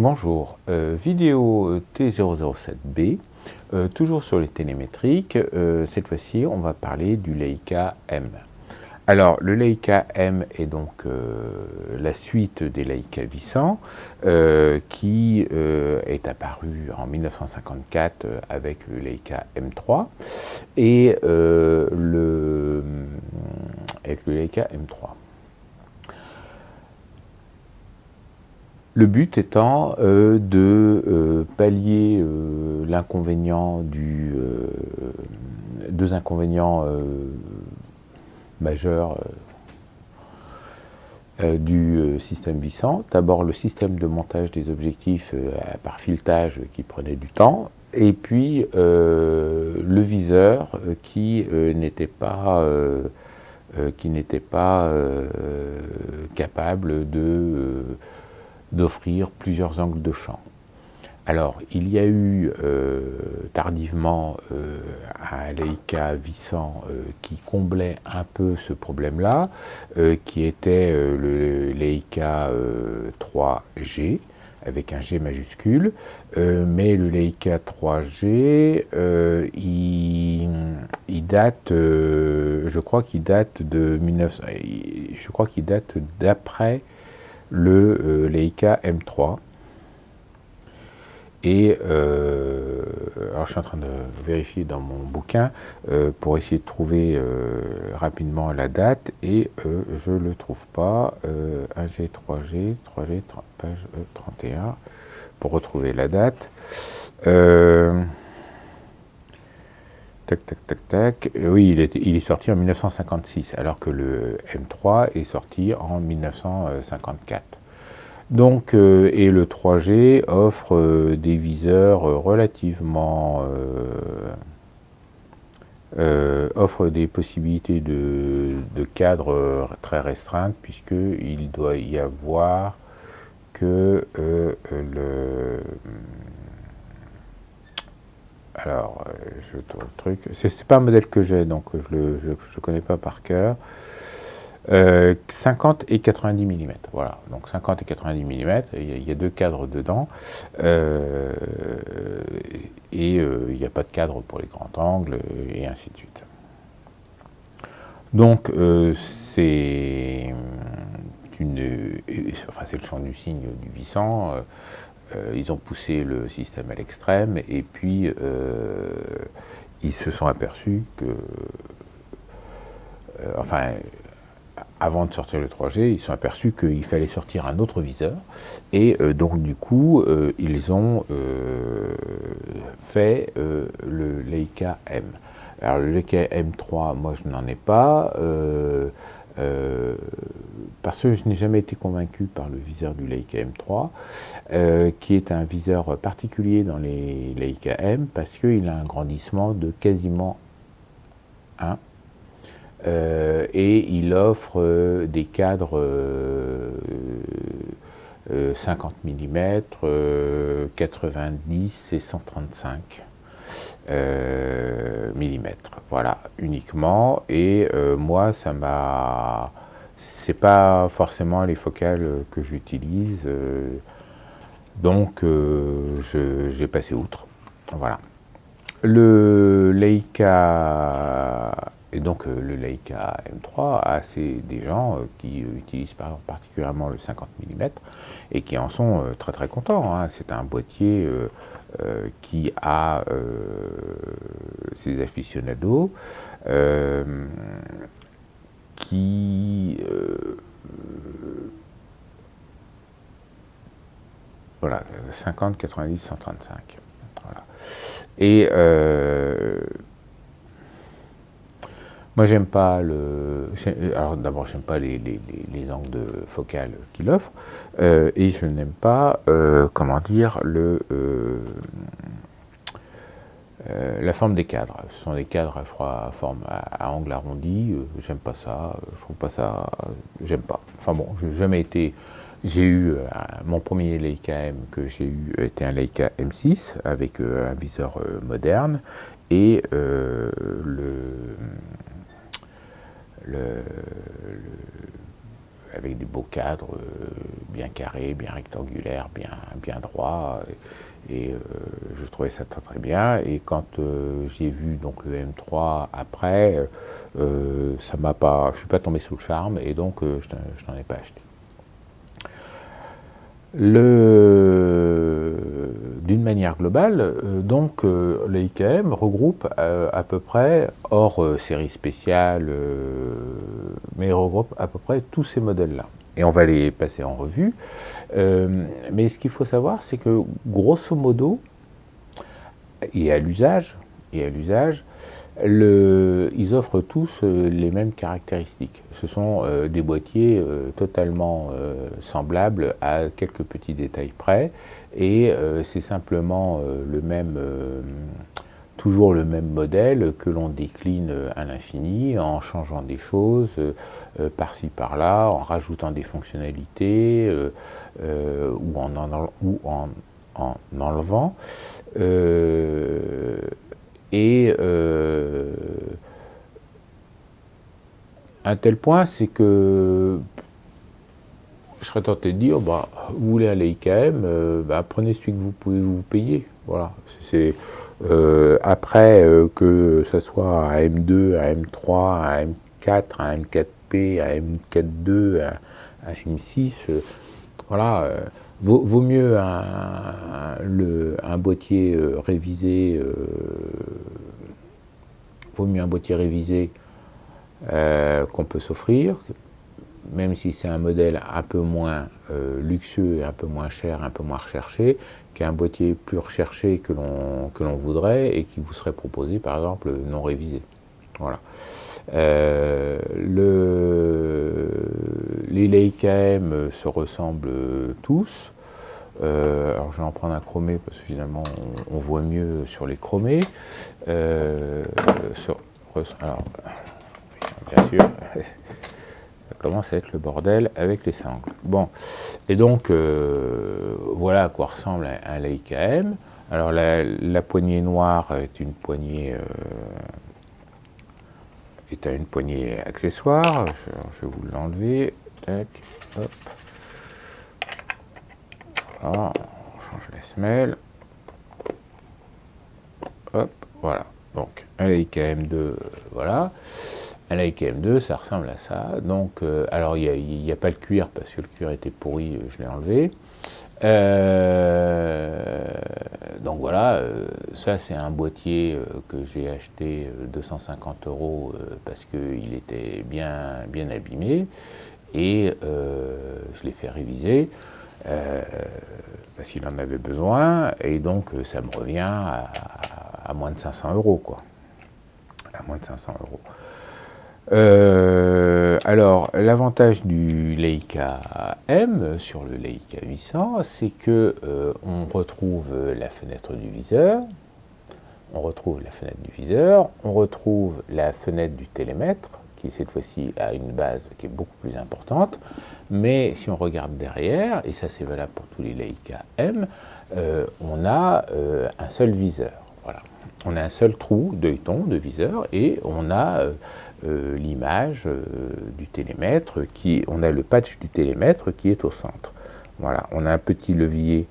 Bonjour, vidéo T007B, toujours sur les télémétriques. Cette fois-ci, on va parler du Leica M. Alors, le Leica M est donc la suite des Leica Vissant, qui est apparu en 1954 avec le Leica M3 et avec le Leica M3. Le but étant de pallier l'inconvénient deux inconvénients majeurs du système Vissant. D'abord le système de montage des objectifs par filetage qui prenait du temps, et puis le viseur qui n'était pas capable d'offrir plusieurs angles de champ. Alors, il y a eu tardivement un Leica Vissant qui comblait un peu ce problème-là, qui était le Leica 3G, avec un G majuscule, mais le Leica 3G, il date, je crois qu'il date d'après le Leica M3. Et alors je suis en train de vérifier dans mon bouquin pour essayer de trouver rapidement la date, et je ne le trouve pas. 1G, 3G, page 31, pour retrouver la date. Oui, il est sorti en 1956, alors que le M3 est sorti en 1954. Donc, et le 3G offre des viseurs relativement... offre des possibilités de cadre très restreintes, puisqu'il doit y avoir que alors, je trouve le truc. C'est pas un modèle que j'ai, donc je ne connais pas par cœur. 50 et 90 mm, voilà, donc 50 et 90 mm, il y a deux cadres dedans, et il n'y a pas de cadre pour les grands angles, et ainsi de suite. Donc c'est le champ du cygne du Vissant. Ils ont poussé le système à l'extrême, et puis ils se sont aperçus que, avant de sortir le 3G, ils se sont aperçus qu'il fallait sortir un autre viseur, et donc du coup, ils ont fait le Leica M. Alors le Leica M3, moi je n'en ai pas, parce que je n'ai jamais été convaincu par le viseur du Leica M3, qui est un viseur particulier dans les Leica M, parce qu'il a un grandissement de quasiment 1. Et il offre des cadres 50 mm, 90 et 135 mm, voilà, uniquement. Et moi, c'est pas forcément les focales que j'utilise, donc j'ai passé outre, voilà. Le Leica... Et donc le Leica M3 des gens qui utilisent particulièrement le 50 mm et qui en sont très très contents, hein. C'est un boîtier qui a ses aficionados, voilà, 50, 90, 135. Voilà. Et moi, j'aime pas alors d'abord, j'aime pas les angles de focale qu'il offre, et je n'aime pas, comment dire, la forme des cadres. Ce sont des cadres à forme à angle arrondi. J'aime pas ça. Je trouve pas ça. J'aime pas. Enfin bon, j'ai jamais été. J'ai eu mon premier Leica M que j'ai eu était un Leica M6 avec un viseur moderne, et avec des beaux cadres bien carrés, bien rectangulaires, bien droits. Et je trouvais ça très très bien. Et quand j'ai vu donc le M3 après, ça m'a pas, je suis pas tombé sous le charme et donc je n'en ai pas acheté. D'une manière globale, donc l'EIKM regroupe à peu près, hors série spéciale, mais regroupe à peu près tous ces modèles-là. Et on va les passer en revue. Mais ce qu'il faut savoir, c'est que grosso modo, et à l'usage, ils offrent tous les mêmes caractéristiques. Ce sont des boîtiers totalement semblables à quelques petits détails près, et c'est simplement toujours le même modèle que l'on décline à l'infini en changeant des choses par-ci par-là, en rajoutant des fonctionnalités ou en enlevant. Un tel point, c'est que je serais tenté de dire, bah, vous voulez aller à l'IKM, bah, prenez celui que vous pouvez vous payer. Voilà. Après, que ce soit un M2, un M3, un M4, un M4P, un M4.2, un M6, voilà. Vaut mieux un boîtier révisé, qu'on peut s'offrir, même si c'est un modèle un peu moins luxueux, un peu moins cher, un peu moins recherché, qu'un boîtier plus recherché que l'on voudrait et qui vous serait proposé par exemple non révisé. Voilà. Les LEIKM se ressemblent tous. Alors je vais en prendre un chromé parce que finalement on voit mieux sur les chromés. Alors, bien sûr, ça commence à être le bordel avec les sangles. Bon, et donc voilà à quoi ressemble un LEIKM. Alors la poignée noire est une poignée accessoire. Je vais vous l'enlever. Tac, hop. Voilà, on change la semelle. Hop, voilà. Donc un LEIKM2, voilà. Un LEIKM2, ça ressemble à ça. Donc, alors il n'y a pas le cuir parce que le cuir était pourri, je l'ai enlevé. Donc voilà, ça c'est un boîtier que j'ai acheté 250 € parce qu'il était bien abîmé et je l'ai fait réviser parce qu'il en avait besoin et donc ça me revient à moins de 500 € quoi. À moins de 500 €. Alors, l'avantage du Leica M sur le Leica 800, c'est que on retrouve la fenêtre du viseur, on retrouve la fenêtre du télémètre, qui cette fois-ci a une base qui est beaucoup plus importante, mais si on regarde derrière, et ça c'est valable pour tous les Leica M, on a un seul viseur. Voilà. On a un seul trou d'œilleton de viseur et on a l'image du télémètre, on a le patch du télémètre qui est au centre. Voilà, on a un petit levier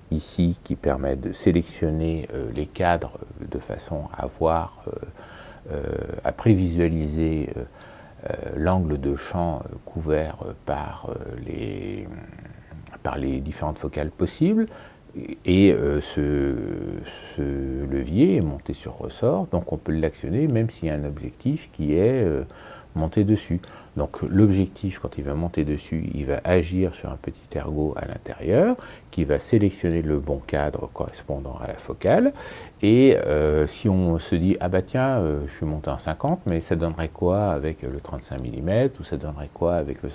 ici qui permet de sélectionner les cadres de façon à voir, à prévisualiser l'angle de champ couvert par les différentes focales possibles. Et ce levier est monté sur ressort, donc on peut l'actionner même s'il y a un objectif qui est monté dessus. Donc l'objectif, quand il va monter dessus, il va agir sur un petit ergot à l'intérieur, qui va sélectionner le bon cadre correspondant à la focale. Et si on se dit, ah bah tiens, je suis monté en 50, mais ça donnerait quoi avec le 35 mm, ou ça donnerait quoi avec le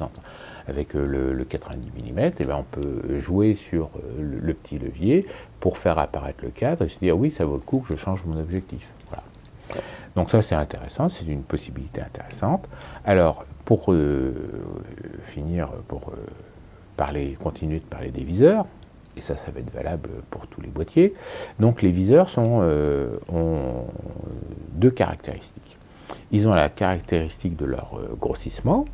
90 mm, et bien on peut jouer sur le petit levier pour faire apparaître le cadre et se dire oui, ça vaut le coup que je change mon objectif. Voilà. Donc ça c'est intéressant, c'est une possibilité intéressante. Alors pour continuer de parler des viseurs, et ça va être valable pour tous les boîtiers, donc les viseurs ont deux caractéristiques. Ils ont la caractéristique de leur grossissement.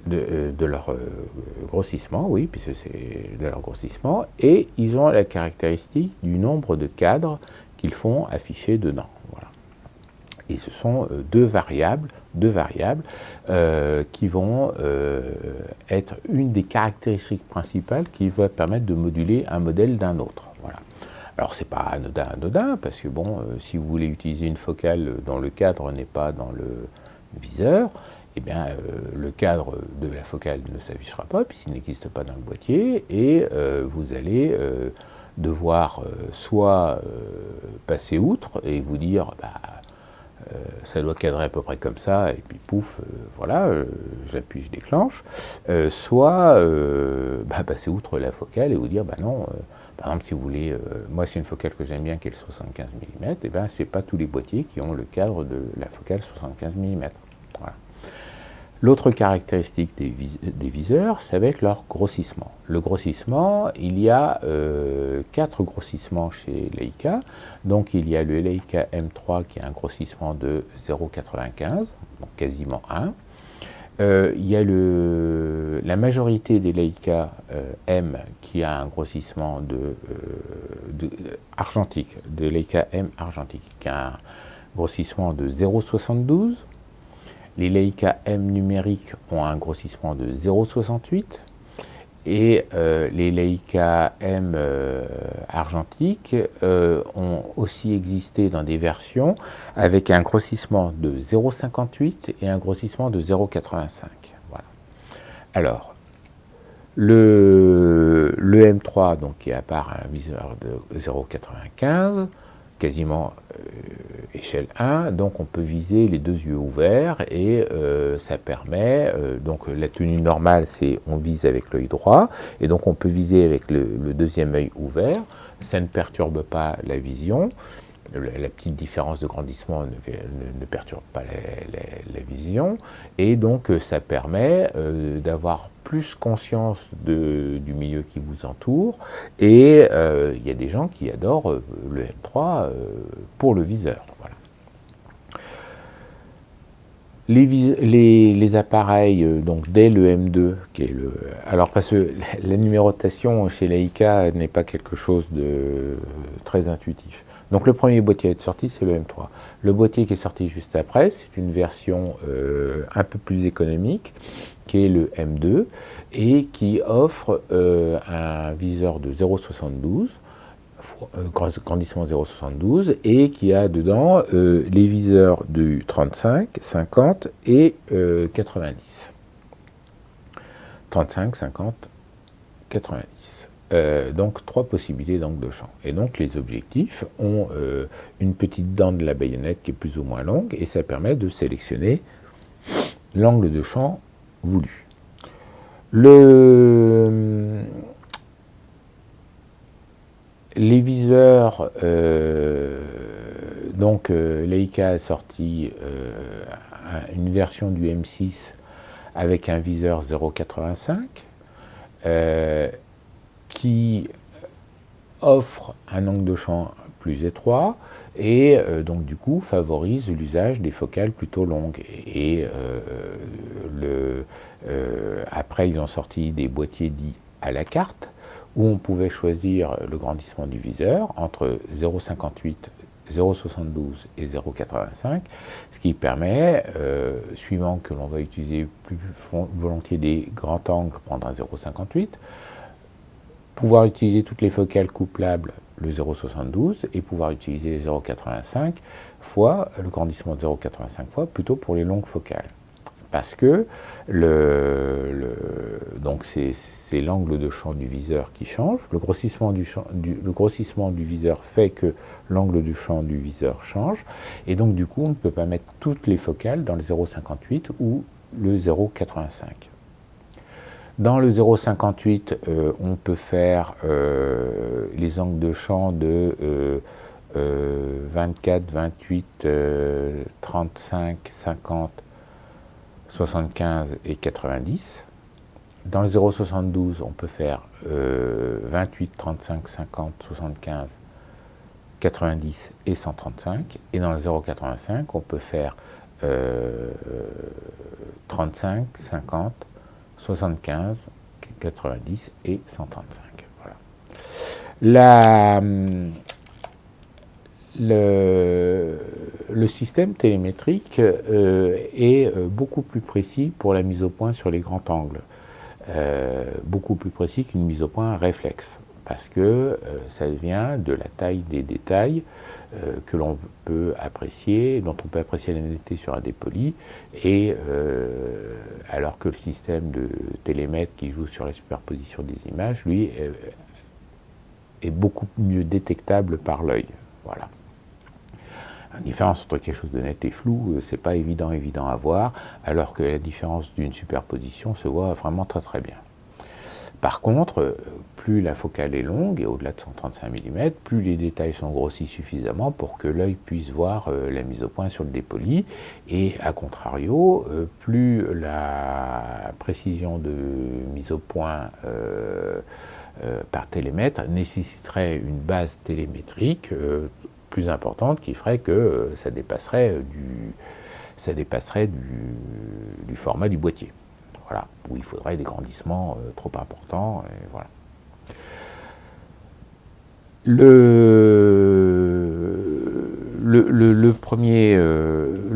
de leur grossissement, oui, puisque c'est de leur grossissement, et ils ont la caractéristique du nombre de cadres qu'ils font afficher dedans. Voilà. Et ce sont deux variables qui vont être une des caractéristiques principales qui va permettre de moduler un modèle d'un autre. Voilà. Alors c'est pas anodin, parce que bon, si vous voulez utiliser une focale dont le cadre n'est pas dans le viseur, eh bien le cadre de la focale ne s'affichera pas, puisqu'il n'existe pas dans le boîtier, et vous allez devoir soit passer outre et vous dire ça doit cadrer à peu près comme ça, et puis pouf, voilà, j'appuie, je déclenche, soit passer outre la focale et vous dire non, par exemple si vous voulez, moi c'est une focale que j'aime bien qui est le 75 mm, et c'est pas tous les boîtiers qui ont le cadre de la focale 75 mm. Voilà. L'autre caractéristique des viseurs, ça va être leur grossissement. Le grossissement, il y a 4 grossissements chez Leica. Donc il y a le Leica M3 qui a un grossissement de 0,95, donc quasiment 1. Il y a la majorité des Leica M qui a un grossissement argentique, de Leica M argentique, qui a un grossissement de 0,72. Les Leica M numériques ont un grossissement de 0,68 et les Leica M argentiques ont aussi existé dans des versions avec un grossissement de 0,58 et un grossissement de 0,85. Voilà. Alors, le M3, donc, qui est à part un viseur de 0,95, quasiment échelle 1, donc on peut viser les deux yeux ouverts et ça permet, donc la tenue normale c'est on vise avec l'œil droit et donc on peut viser avec le deuxième œil ouvert, ça ne perturbe pas la vision, la petite différence de grandissement ne perturbe pas la vision et donc ça permet d'avoir plus conscience du milieu qui vous entoure et il y a des gens qui adorent le M3 pour le viseur. Voilà. Les appareils, donc dès le M2, qui est alors parce que la numérotation chez Leica n'est pas quelque chose de très intuitif. Donc le premier boîtier à être sorti, c'est le M3. Le boîtier qui est sorti juste après, c'est une version un peu plus économique, qui est le M2, et qui offre un viseur de 0,72, grandissement 0,72, et qui a dedans les viseurs du 35, 50 et 90. 35, 50, 90. Donc 3 possibilités d'angle de champ. Et donc les objectifs ont une petite dent de la baïonnette qui est plus ou moins longue, et ça permet de sélectionner l'angle de champ voulu. Les viseurs, donc Leica a sorti une version du M6 avec un viseur 0,85 qui offre un angle de champ plus étroit et donc du coup favorise l'usage des focales plutôt longues. Et après ils ont sorti des boîtiers dits à la carte où on pouvait choisir le grandissement du viseur entre 0,58, 0,72 et 0,85, ce qui permet, suivant que l'on va utiliser plus volontiers des grands angles, prendre un 0,58, pouvoir utiliser toutes les focales couplables, le 0,72, et pouvoir utiliser 0,85 fois le grandissement de 0,85 fois, plutôt pour les longues focales. Parce que donc c'est l'angle de champ du viseur qui change. Le grossissement du viseur fait que l'angle de champ du viseur change. Et donc du coup, on ne peut pas mettre toutes les focales dans le 0,58 ou le 0,85. Dans le 0,58, on peut faire les angles de champ de 24, 28, 35, 50, 75 et 90. Dans le 0,72, on peut faire 28, 35, 50, 75, 90 et 135. Et dans le 0,85, on peut faire 35, 50, 75, 90 et 135. Voilà. Le système télémétrique est beaucoup plus précis pour la mise au point sur les grands angles. Beaucoup plus précis qu'une mise au point réflexe, parce que ça vient de la taille des détails que l'on peut apprécier, dont on peut apprécier la netteté sur un dépoli, et alors que le système de télémètre qui joue sur la superposition des images, lui, est beaucoup mieux détectable par l'œil. Voilà. La différence entre quelque chose de net et flou, c'est pas évident à voir, alors que la différence d'une superposition se voit vraiment très bien. Par contre, plus la focale est longue, et au-delà de 135 mm, plus les détails sont grossis suffisamment pour que l'œil puisse voir la mise au point sur le dépoli, et à contrario, plus la précision de mise au point par télémètre nécessiterait une base télémétrique plus importante qui ferait que ça dépasserait du format du boîtier. Voilà, où il faudrait des grandissements trop importants. Et voilà. Le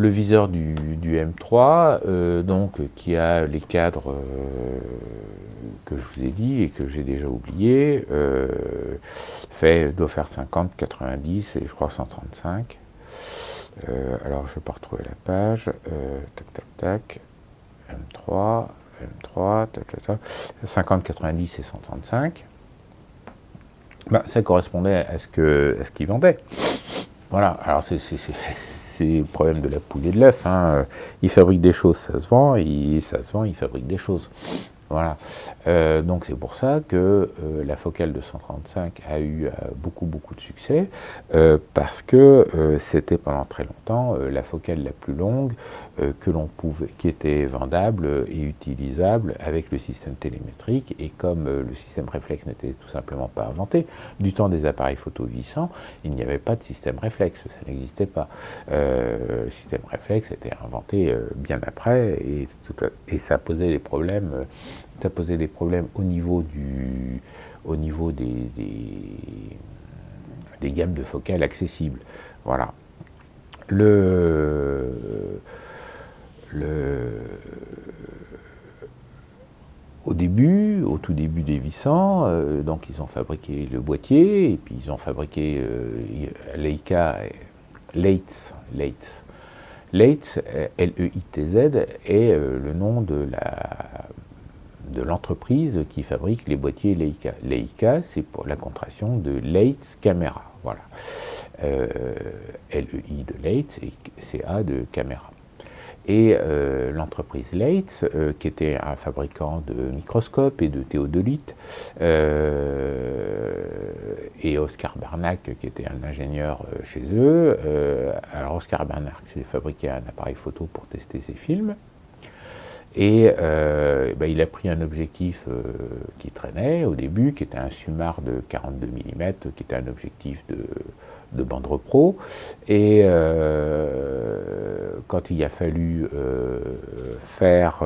viseur du M3, donc, qui a les cadres que je vous ai dit et que j'ai déjà oublié, doit faire 50, 90 et je crois 135. Alors je ne vais pas retrouver la page. Tac. M3, tac. 50, 90 et 135. Ben, ça correspondait à ce qu'il vendait. Voilà, alors c'est le problème de la poule et de l'œuf. Hein. Il fabrique des choses, ça se vend, il fabrique des choses. Voilà. Donc c'est pour ça que la focale de 135 a eu beaucoup de succès, parce que c'était pendant très longtemps la focale la plus longue qui était vendable et utilisable avec le système télémétrique, et comme le système réflexe n'était tout simplement pas inventé, du temps des appareils photo vissants, il n'y avait pas de système réflexe, ça n'existait pas. Le système réflexe était inventé bien après, et ça posait des problèmes. Ça posait des problèmes au niveau des gammes de focales accessibles. Voilà. Au tout début des Vissants, donc ils ont fabriqué le boîtier, et puis ils ont fabriqué Leica, Leitz, Leitz, est le nom de l'entreprise qui fabrique les boîtiers Leica. Leica, c'est pour la contraction de Leitz Camera. Voilà. LEI de Leitz et CA de caméra. Et l'entreprise Leitz, qui était un fabricant de microscopes et de théodolites, et Oscar Bernac, qui était un ingénieur chez eux. Alors Oscar Bernac s'est fabriqué un appareil photo pour tester ses films. Et il a pris un objectif qui traînait au début, qui était un Sumar de 42 mm, qui était un objectif de bande repro. Et quand il a fallu faire,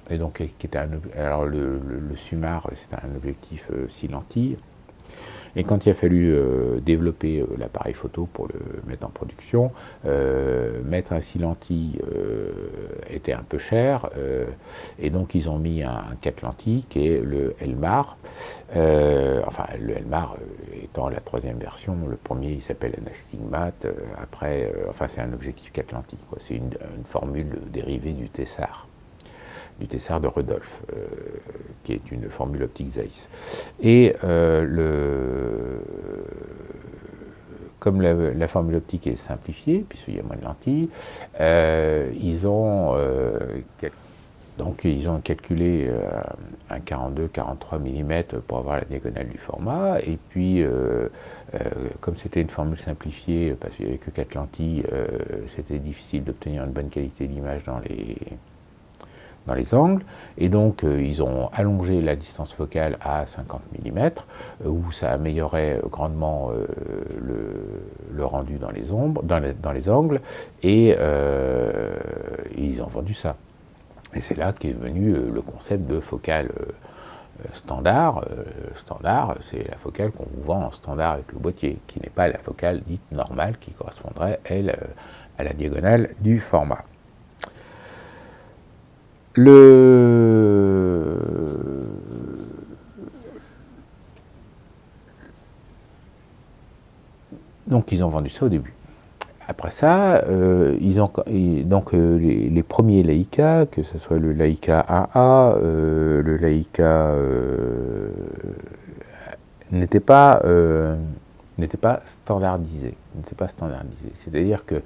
et donc qui était alors le Sumar, c'était un objectif 6 lentilles. Et quand il a fallu développer l'appareil photo pour le mettre en production, mettre un 6 lentilles était un peu cher, et donc ils ont mis un 4 lentilles qui est le Elmar. Le Elmar étant la troisième version, le premier il s'appelle Anastigmat, après, c'est un objectif 4 lentilles, quoi. C'est une formule dérivée du Tessar de Rudolph, qui est une formule optique Zeiss. Et comme la formule optique est simplifiée, puisqu'il y a moins de lentilles, ils ont calculé un 42-43 mm pour avoir la diagonale du format, et puis comme c'était une formule simplifiée, parce qu'il n'y avait que 4 lentilles, c'était difficile d'obtenir une bonne qualité d'image dans dans les angles, et donc ils ont allongé la distance focale à 50 mm, où ça améliorait grandement le rendu dans les ombres, dans les angles, et ils ont vendu ça. Et c'est là qu'est venu le concept de focale standard. Standard, c'est la focale qu'on vous vend en standard avec le boîtier, qui n'est pas la focale dite normale, qui correspondrait, elle, à la diagonale du format. Donc ils ont vendu ça au début. Après ça, les premiers Leica, que ce soit le Leica 1A, le Leica n'était pas standardisé. C'est-à-dire que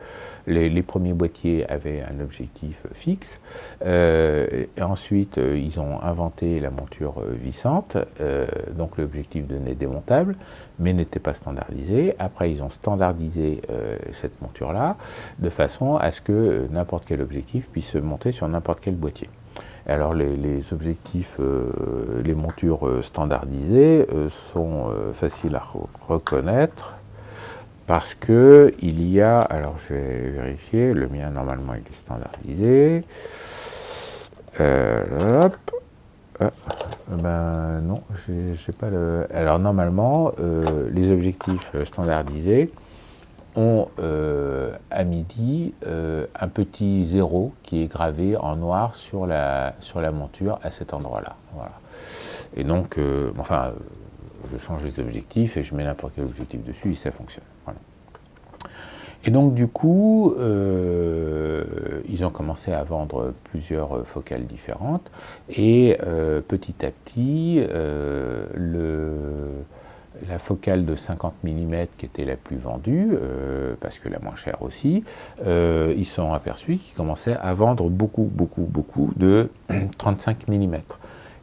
les premiers boîtiers avaient un objectif fixe. Et ensuite, ils ont inventé la monture vissante. Donc l'objectif devenait démontable, mais n'était pas standardisé. Après, ils ont standardisé cette monture-là, de façon à ce que n'importe quel objectif puisse se monter sur n'importe quel boîtier. Alors les objectifs, les montures standardisées sont faciles à reconnaître parce que il y a, alors je vais vérifier, le mien normalement il est standardisé. Ben non, j'ai pas le. Alors normalement, les objectifs standardisés ont à midi un petit 0 qui est gravé en noir sur la monture à cet endroit-là. Voilà. Et donc, enfin, je change les objectifs et je mets n'importe quel objectif dessus et ça fonctionne. Voilà. Et donc du coup, ils ont commencé à vendre plusieurs focales différentes et petit à petit, la focale de 50 mm qui était la plus vendue, parce que la moins chère aussi, ils se sont aperçus qu'ils commençaient à vendre beaucoup de 35 mm.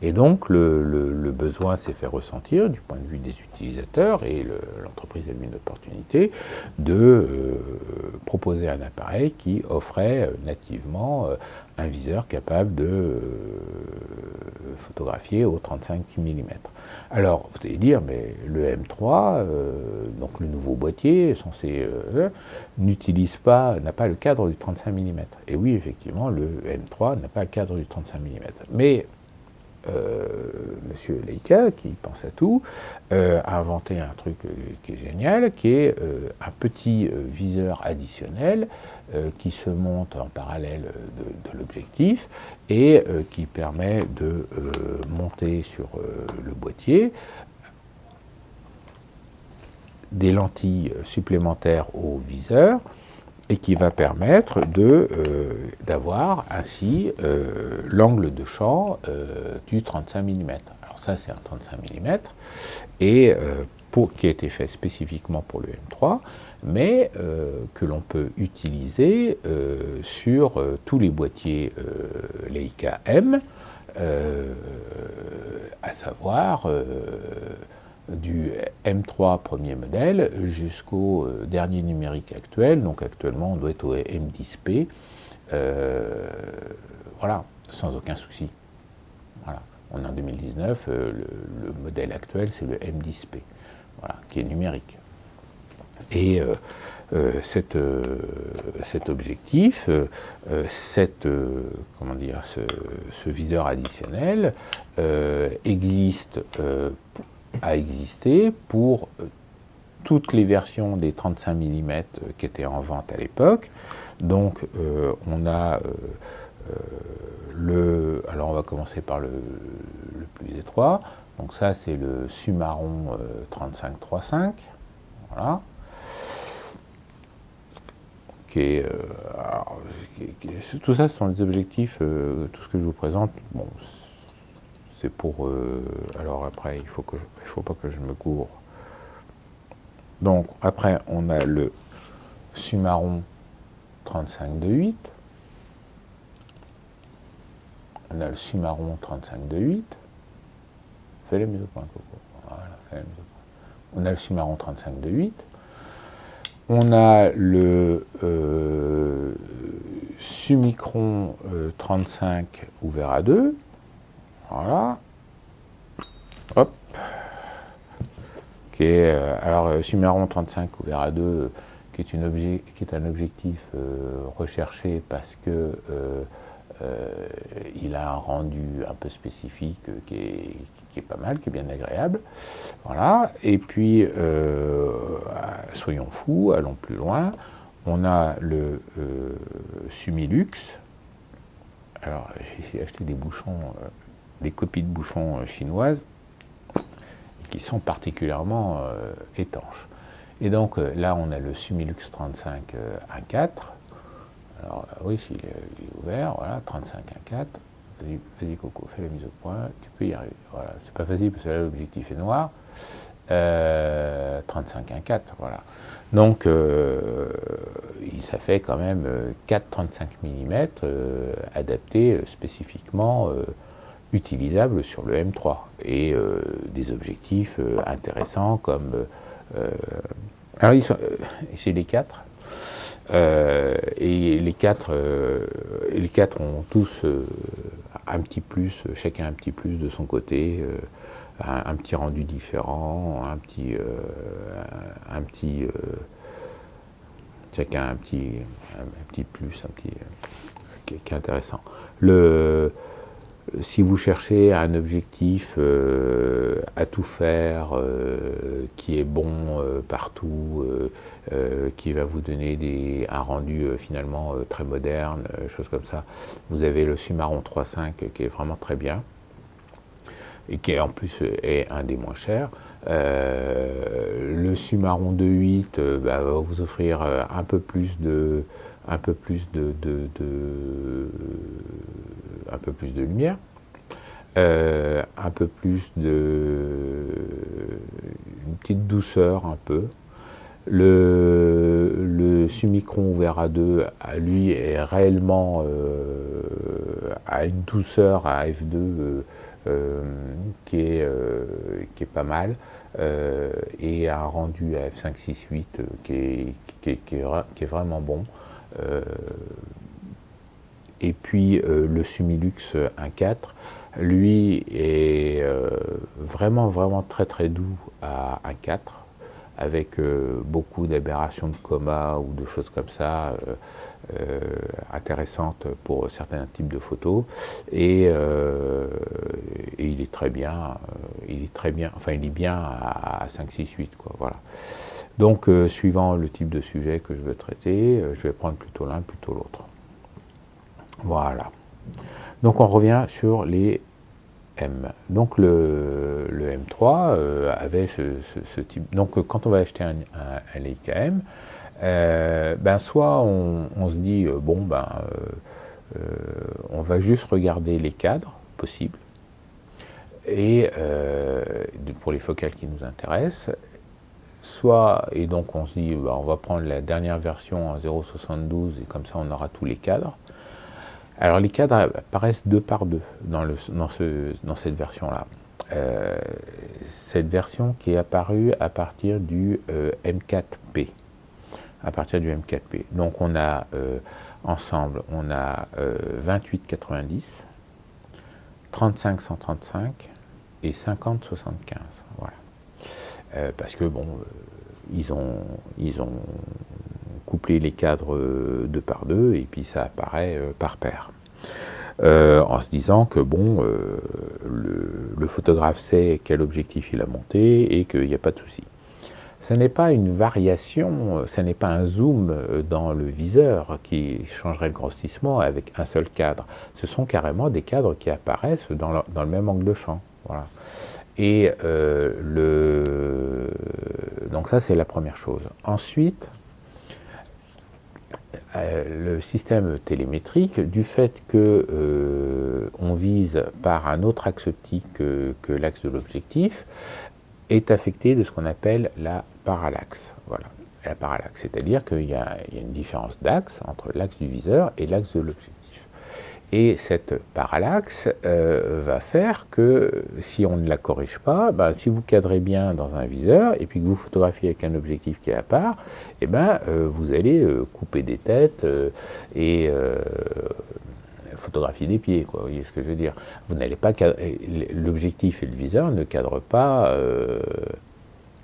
Et donc le besoin s'est fait ressentir du point de vue des utilisateurs et l'entreprise a vu une opportunité de proposer un appareil qui offrait nativement un viseur capable de photographier au 35 mm. Alors, vous allez dire, mais le M3, donc le nouveau boîtier censé n'utilise pas, n'a pas le cadre du 35 mm. Et oui, effectivement, le M3 n'a pas le cadre du 35 mm. Mais Monsieur Leica, qui pense à tout, a inventé un truc qui est génial, qui est un petit viseur additionnel qui se monte en parallèle de l'objectif et qui permet de monter sur le boîtier des lentilles supplémentaires au viseur et qui va permettre d'avoir ainsi l'angle de champ du 35 mm. Alors ça c'est un 35 mm et qui a été fait spécifiquement pour le M3, mais que l'on peut utiliser sur tous les boîtiers Leica M, à savoir du M3 premier modèle jusqu'au dernier numérique actuel. Donc actuellement on doit être au M10P, voilà, sans aucun souci. Voilà. On est en 2019, le modèle actuel c'est le M10P, voilà, qui est numérique. Et cet objectif, comment dire, ce viseur additionnel a existé pour toutes les versions des 35 mm qui étaient en vente à l'époque. Donc on a alors on va commencer par le plus étroit. Donc ça c'est le Sumaron 35-35, voilà. Tout ça, ce sont les objectifs, tout ce que je vous présente, bon, c'est pour... alors après, il ne faut pas que je me cours. Donc après, on a le Sumaron 35-2.8. On a le Sumaron 35-2.8. Fais la mise au point, Coco. Voilà, fais la mise au point. On a le Sumaron 35-2.8. On a le Summicron 35 ouvert à 2. Voilà. Hop. Qui est, alors, Summicron 35 ouvert à 2, qui est un objectif recherché parce que il a un rendu un peu spécifique qui est pas mal, qui est bien agréable. Voilà. Et puis, soyons fous, allons plus loin. On a le Sumilux. Alors, j'ai acheté des bouchons, des copies de bouchons chinoises qui sont particulièrement étanches. Et donc là, on a le Sumilux 35 1.4. Alors oui, il est ouvert, voilà, 35 1.4. Vas-y Coco, fais la mise au point, tu peux y arriver. Voilà, c'est pas facile parce que là l'objectif est noir. 35 1.4, voilà. Donc ça fait quand même 4,35 mm adaptés spécifiquement utilisables sur le M3 et des objectifs intéressants comme alors j'ai les 4 et les quatre ont tous un petit plus, chacun un petit plus de son côté, un petit rendu différent, chacun un petit plus, qui est intéressant. Si vous cherchez un objectif à tout faire, qui est bon partout, qui va vous donner un rendu finalement très moderne, choses comme ça, vous avez le Sumaron 3.5 qui est vraiment très bien et qui en plus est un des moins chers. Le Sumaron 2.8 va vous offrir un peu plus de lumière, un peu plus une petite douceur un peu. Le Summicron ouvert à 2, lui, est réellement à une douceur à f2 qui est pas mal, et un rendu à f5.6.8 qui est vraiment bon. Et puis le Sumilux 1.4, lui, est vraiment très très doux à 1.4, avec beaucoup d'aberrations de coma ou de choses comme ça intéressantes pour certains types de photos, et il est très bien, enfin il est bien à 5.6.8 quoi, voilà. Donc suivant le type de sujet que je veux traiter, je vais prendre plutôt l'un, plutôt l'autre. Voilà. Donc on revient sur les M. Donc le M3 avait ce type. Donc quand on va acheter un Leica M, soit on se dit on va juste regarder les cadres possibles et pour les focales qui nous intéressent. Et donc on se dit on va prendre la dernière version en 0,72 et comme ça on aura tous les cadres. Alors les cadres apparaissent 2 par 2 dans cette version-là. Cette version qui est apparue à partir du M4P. À partir du M4P. Donc on a ensemble, on a 28-90, 35-135 et 50-75. Voilà. Parce que ils ont couplé les cadres 2 par 2 et puis ça apparaît par paire. En se disant que le photographe sait quel objectif il a monté et qu'il n'y a pas de souci. Ce n'est pas une variation, ce n'est pas un zoom dans le viseur qui changerait le grossissement avec un seul cadre. Ce sont carrément des cadres qui apparaissent dans le même angle de champ. Voilà. Et donc ça c'est la première chose. Ensuite, le système télémétrique, du fait que on vise par un autre axe optique que l'axe de l'objectif, est affecté de ce qu'on appelle la parallaxe. Voilà, la parallaxe, c'est-à-dire qu'il y a une différence d'axe entre l'axe du viseur et l'axe de l'objectif. Et cette parallaxe va faire que si on ne la corrige pas, si vous cadrez bien dans un viseur et puis que vous photographiez avec un objectif qui est à part, vous allez couper des têtes et photographier des pieds, quoi. Vous voyez ce que je veux dire? Vous n'allez pas l'objectif et le viseur ne cadrent pas.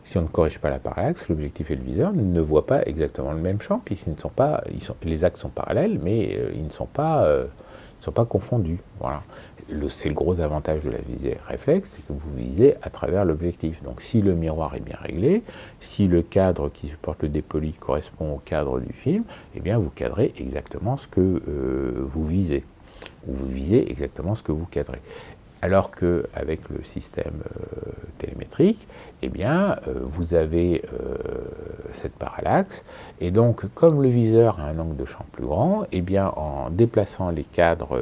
Si on ne corrige pas la parallaxe, l'objectif et le viseur ne voient pas exactement le même champ, puisqu'ils ne sont pas, les axes sont parallèles, mais ils ne sont pas confondus. Voilà. C'est le gros avantage de la visée réflexe, c'est que vous visez à travers l'objectif. Donc si le miroir est bien réglé, si le cadre qui supporte le dépoli correspond au cadre du film, eh bien vous cadrez exactement ce que vous visez, ou vous visez exactement ce que vous cadrez. Alors qu'avec le système télémétrique, eh bien, vous avez cette parallaxe, et donc comme le viseur a un angle de champ plus grand, eh bien, en déplaçant les cadres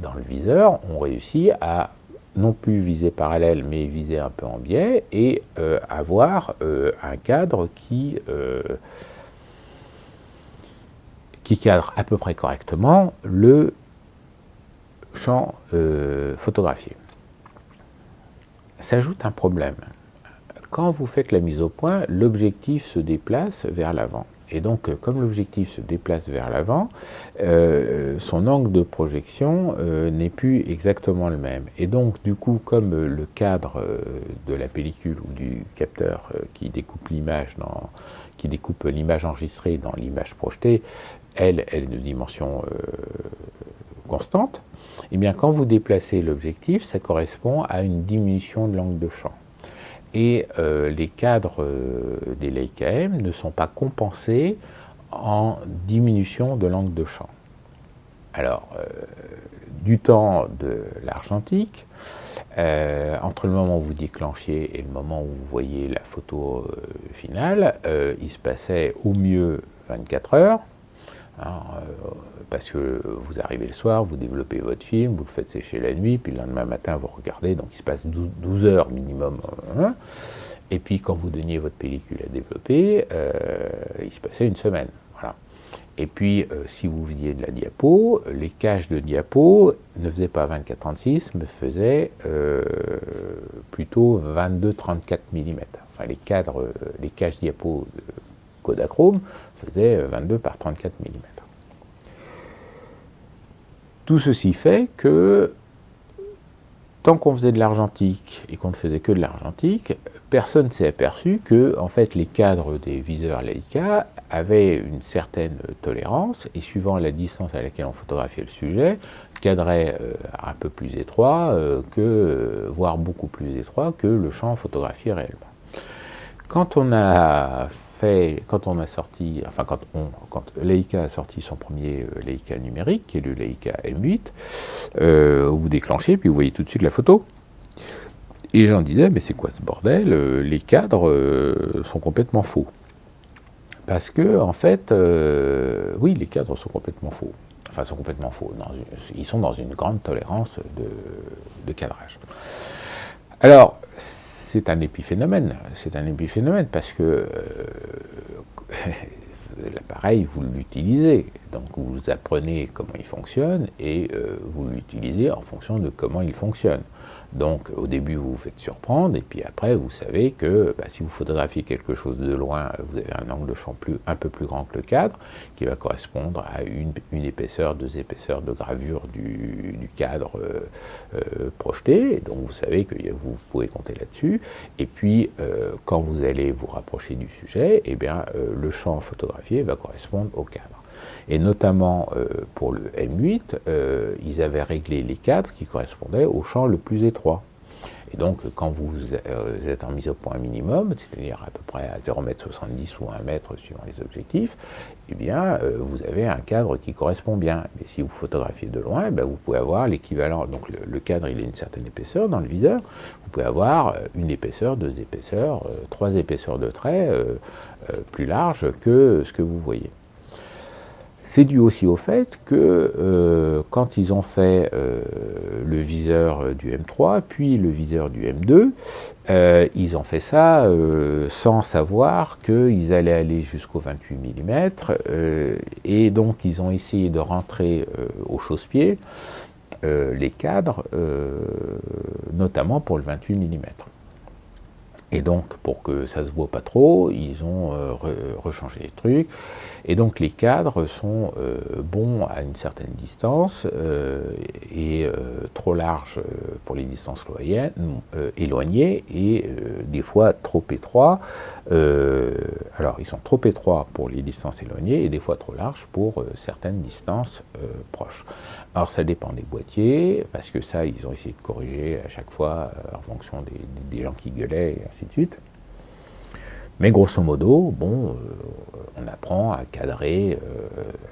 dans le viseur, on réussit à non plus viser parallèle, mais viser un peu en biais, et avoir un cadre qui cadre à peu près correctement le champ photographié. S'ajoute un problème. Quand vous faites la mise au point, l'objectif se déplace vers l'avant. Et donc, comme l'objectif se déplace vers l'avant, son angle de projection n'est plus exactement le même. Et donc, du coup, comme le cadre de la pellicule ou du capteur qui découpe l'image enregistrée dans l'image projetée, elle est de dimension constante, eh bien, quand vous déplacez l'objectif, ça correspond à une diminution de l'angle de champ. Et les cadres des Leica M ne sont pas compensés en diminution de l'angle de champ. Alors, du temps de l'argentique, entre le moment où vous déclenchiez et le moment où vous voyez la photo finale, il se passait au mieux 24 heures. Parce que vous arrivez le soir, vous développez votre film, vous le faites sécher la nuit, puis le lendemain matin vous regardez, donc il se passe 12 heures minimum. Et puis quand vous donniez votre pellicule à développer, il se passait une semaine. Voilà. Et puis si vous faisiez de la diapo, les caches de diapo ne faisaient pas 24-36, mais faisaient plutôt 22-34 mm. Enfin les caches diapo de Kodachrome faisaient 22 par 34 mm. Tout ceci fait que, tant qu'on faisait de l'argentique et qu'on ne faisait que de l'argentique, personne ne s'est aperçu que, en fait, les cadres des viseurs Leica avaient une certaine tolérance, et suivant la distance à laquelle on photographiait le sujet, cadraient un peu plus étroit, voire beaucoup plus étroit que le champ photographié réellement. Quand Leica a sorti son premier Leica numérique, qui est le Leica M8, vous déclenchez, puis vous voyez tout de suite la photo. Et les gens disaient, mais c'est quoi ce bordel? Les cadres sont complètement faux. Parce que, en fait, oui, les cadres sont complètement faux. Enfin, sont complètement faux. Ils sont dans une grande tolérance de cadrage. Alors, c'est un épiphénomène. C'est un épiphénomène parce que l'appareil, vous l'utilisez. Donc, vous apprenez comment il fonctionne et vous l'utilisez en fonction de comment il fonctionne. Donc, au début, vous vous faites surprendre et puis après, vous savez que si vous photographiez quelque chose de loin, vous avez un angle de champ un peu plus grand que le cadre qui va correspondre à une épaisseur, 2 épaisseurs de gravure du cadre projeté. Donc, vous savez que vous pouvez compter là-dessus. Et puis, quand vous allez vous rapprocher du sujet, eh bien, le champ photographié va correspondre au cadre. Et notamment pour le M8, ils avaient réglé les cadres qui correspondaient au champ le plus étroit. Et donc, quand vous êtes en mise au point minimum, c'est-à-dire à peu près à 0,70 m ou 1 m suivant les objectifs, eh bien, vous avez un cadre qui correspond bien. Mais si vous photographiez de loin, vous pouvez avoir l'équivalent. Donc, le cadre, il a une certaine épaisseur dans le viseur. Vous pouvez avoir une épaisseur, 2 épaisseurs, 3 épaisseurs de trait plus larges que ce que vous voyez. C'est dû aussi au fait que quand ils ont fait le viseur du M3, puis le viseur du M2, ils ont fait ça sans savoir qu'ils allaient aller jusqu'au 28 mm, et donc ils ont essayé de rentrer au chausse-pied les cadres, notamment pour le 28 mm. Et donc, pour que ça se voit pas trop, ils ont rechangé les trucs. Et donc, les cadres sont bons à une certaine distance et trop larges pour les distances éloignées et des fois trop étroits. Alors, ils sont trop étroits pour les distances éloignées et des fois trop larges pour certaines distances proches. Alors, ça dépend des boîtiers, parce que ça, ils ont essayé de corriger à chaque fois en fonction des gens qui gueulaient et ainsi de suite. Mais grosso modo, bon, on apprend à cadrer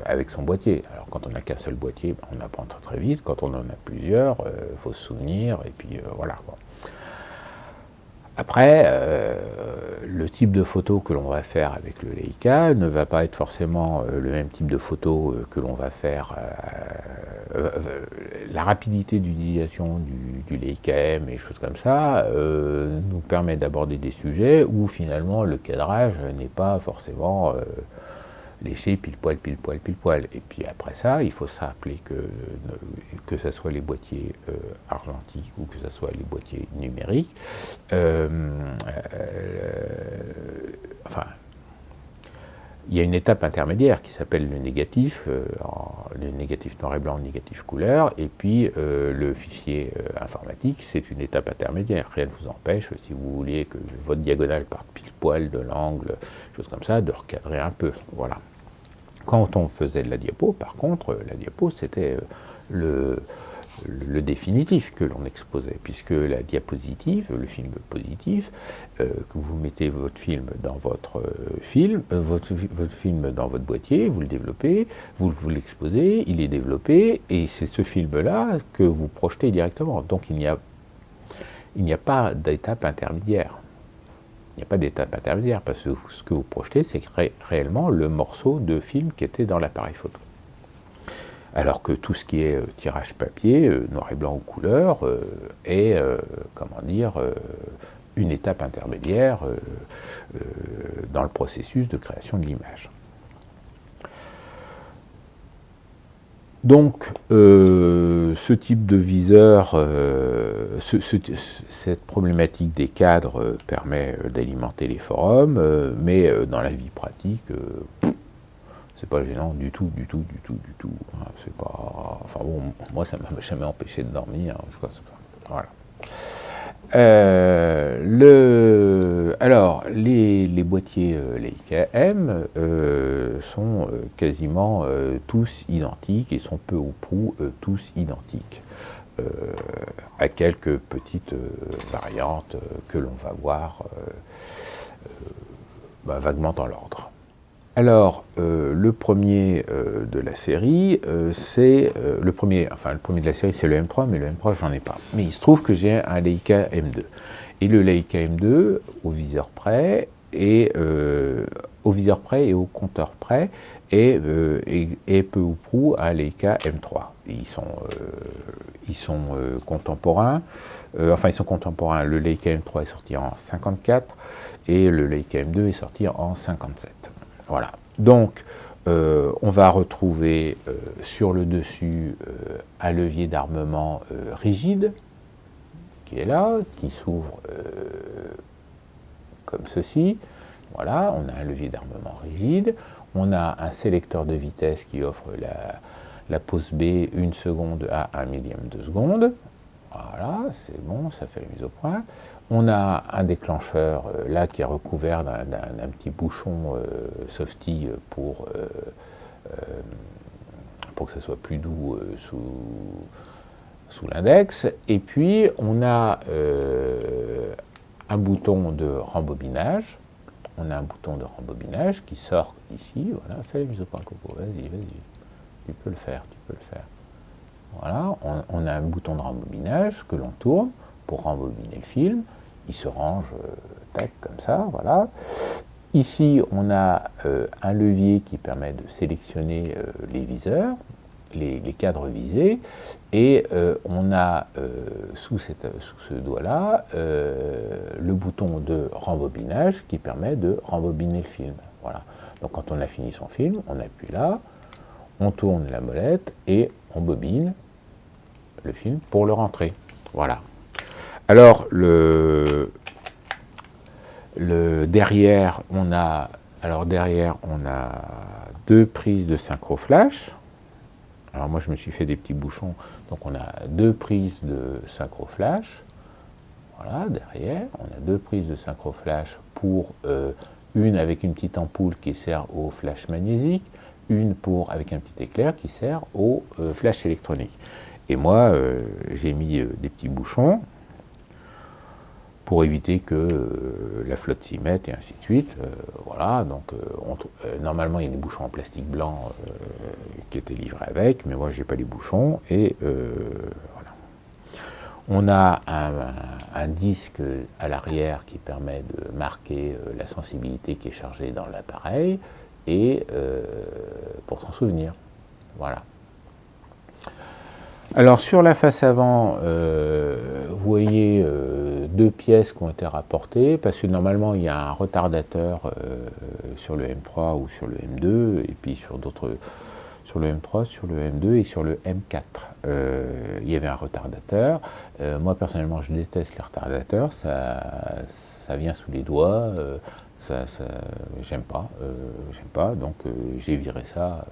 avec son boîtier. Alors quand on n'a qu'un seul boîtier, ben, on apprend très très vite. Quand on en a plusieurs, il faut se souvenir, et puis voilà, quoi. Après, le type de photo que l'on va faire avec le Leica ne va pas être forcément le même type de photo que l'on va faire. La rapidité d'utilisation du Leica M et choses comme ça nous permet d'aborder des sujets où finalement le cadrage n'est pas forcément léché pile poil, pile poil, pile poil. Et puis après ça, il faut se rappeler que ce soit les boîtiers argentiques ou que ce soit les boîtiers numériques, enfin, il y a une étape intermédiaire qui s'appelle le négatif noir et blanc, négatif couleur, et puis le fichier informatique, c'est une étape intermédiaire. Rien ne vous empêche, si vous vouliez que votre diagonale parte pile poil de l'angle, choses comme ça, de recadrer un peu. Voilà. Quand on faisait de la diapo, par contre, la diapo, c'était le définitif que l'on exposait, puisque la diapositive, le film positif, que vous mettez votre film dans votre film, votre film dans votre boîtier, vous le développez, vous l'exposez, il est développé, et c'est ce film-là que vous projetez directement. Donc il n'y a pas d'étape intermédiaire. Il n'y a pas d'étape intermédiaire, parce que ce que vous projetez, c'est réellement le morceau de film qui était dans l'appareil photo. Alors que tout ce qui est tirage papier, noir et blanc ou couleur, est, comment dire, une étape intermédiaire dans le processus de création de l'image. Donc, ce type de viseur, cette problématique des cadres permet d'alimenter les forums, mais dans la vie pratique, c'est pas gênant du tout. Hein, c'est pas, enfin bon, moi ça m'a jamais empêché de dormir. Voilà. Alors, les boîtiers Leica M sont quasiment tous identiques et sont peu ou prou tous identiques, à quelques petites variantes que l'on va voir vaguement dans l'ordre. Alors, le premier de la série, c'est le premier de la série, c'est le M3, mais le M3, j'en ai pas. Mais il se trouve que j'ai un Leica M2. Et le Leica M2, au viseur près, et au compteur près, et peu ou prou un Leica M3. Ils sont contemporains. Ils sont contemporains. Le Leica M3 est sorti en 54 et le Leica M2 est sorti en 57. Voilà, donc on va retrouver sur le dessus un levier d'armement rigide qui est là, qui s'ouvre comme ceci. Voilà, on a un levier d'armement rigide, on a un sélecteur de vitesse qui offre la pause B 1 seconde à 1 millième de seconde. Voilà, c'est bon, ça fait la mise au point. On a un déclencheur là qui est recouvert d'un petit bouchon softy pour que ça soit plus doux sous l'index. Et puis on a un bouton de rembobinage. On a un bouton de rembobinage qui sort ici. Voilà, fais la mise au point, Coco. Vas-y. Tu peux le faire. Voilà, on a un bouton de rembobinage que l'on tourne pour rembobiner le film. Il se range tac, comme ça, voilà. Ici, on a un levier qui permet de sélectionner les viseurs, les cadres visés, et on a sous ce doigt-là le bouton de rembobinage qui permet de rembobiner le film. Voilà. Donc quand on a fini son film, on appuie là, on tourne la molette et on bobine le film pour le rentrer. Voilà. Alors derrière, on a deux prises de synchro flash. Alors moi je me suis fait des petits bouchons, donc on a deux prises de synchro flash. Voilà, derrière, on a deux prises de synchro flash pour une avec une petite ampoule qui sert au flash magnésique, une avec un petit éclair qui sert au flash électronique. Et moi, j'ai mis des petits bouchons pour éviter que la flotte s'y mette et ainsi de suite. Voilà, donc normalement il y a des bouchons en plastique blanc qui étaient livrés avec, mais moi j'ai pas les bouchons et voilà. On a un disque à l'arrière qui permet de marquer la sensibilité qui est chargée dans l'appareil et pour s'en souvenir. Voilà. Alors sur la face avant, vous voyez deux pièces qui ont été rapportées, parce que normalement il y a un retardateur sur le M3 ou sur le M2, et puis sur d'autres, sur le M3, sur le M2 et sur le M4. Il y avait un retardateur. Moi personnellement je déteste les retardateurs, ça vient sous les doigts, j'aime pas, donc j'ai viré ça.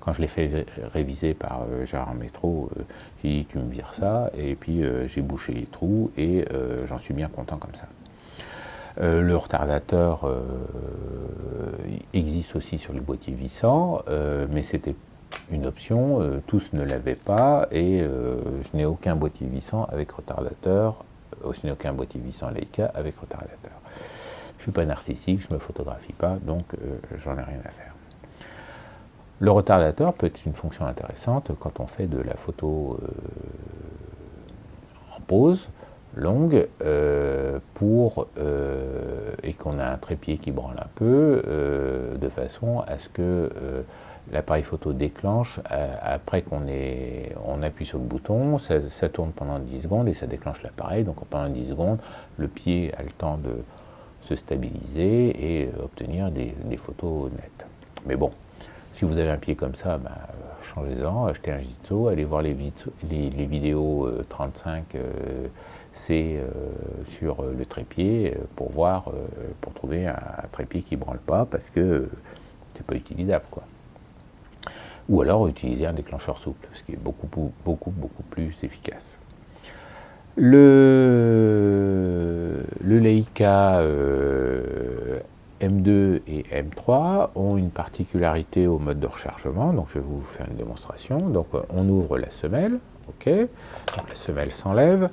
Quand je l'ai fait réviser par Gérard Métro, j'ai dit tu me vires ça, et puis j'ai bouché les trous, et j'en suis bien content comme ça. Le retardateur existe aussi sur les boîtiers vissants, mais c'était une option, tous ne l'avaient pas, et je n'ai aucun boîtier vissant avec retardateur, je n'ai aucun boîtier vissant Leica avec retardateur. Je ne suis pas narcissique, je ne me photographie pas, donc j'en ai rien à faire. Le retardateur peut être une fonction intéressante quand on fait de la photo en pause, longue, et qu'on a un trépied qui branle un peu, de façon à ce que l'appareil photo déclenche, après on appuie sur le bouton, ça tourne pendant 10 secondes et ça déclenche l'appareil. Donc pendant 10 secondes, le pied a le temps de se stabiliser et obtenir des photos nettes. Mais bon, si vous avez un pied comme ça, changez-en, achetez un Jitsu, allez voir les vidéos 35C sur le trépied pour trouver un trépied qui ne branle pas, parce que c'est pas utilisable, quoi. Ou alors utiliser un déclencheur souple, ce qui est beaucoup plus efficace. Le Leica M2 et M3 ont une particularité au mode de rechargement, donc je vais vous faire une démonstration. Donc on ouvre la semelle, ok, donc la semelle s'enlève,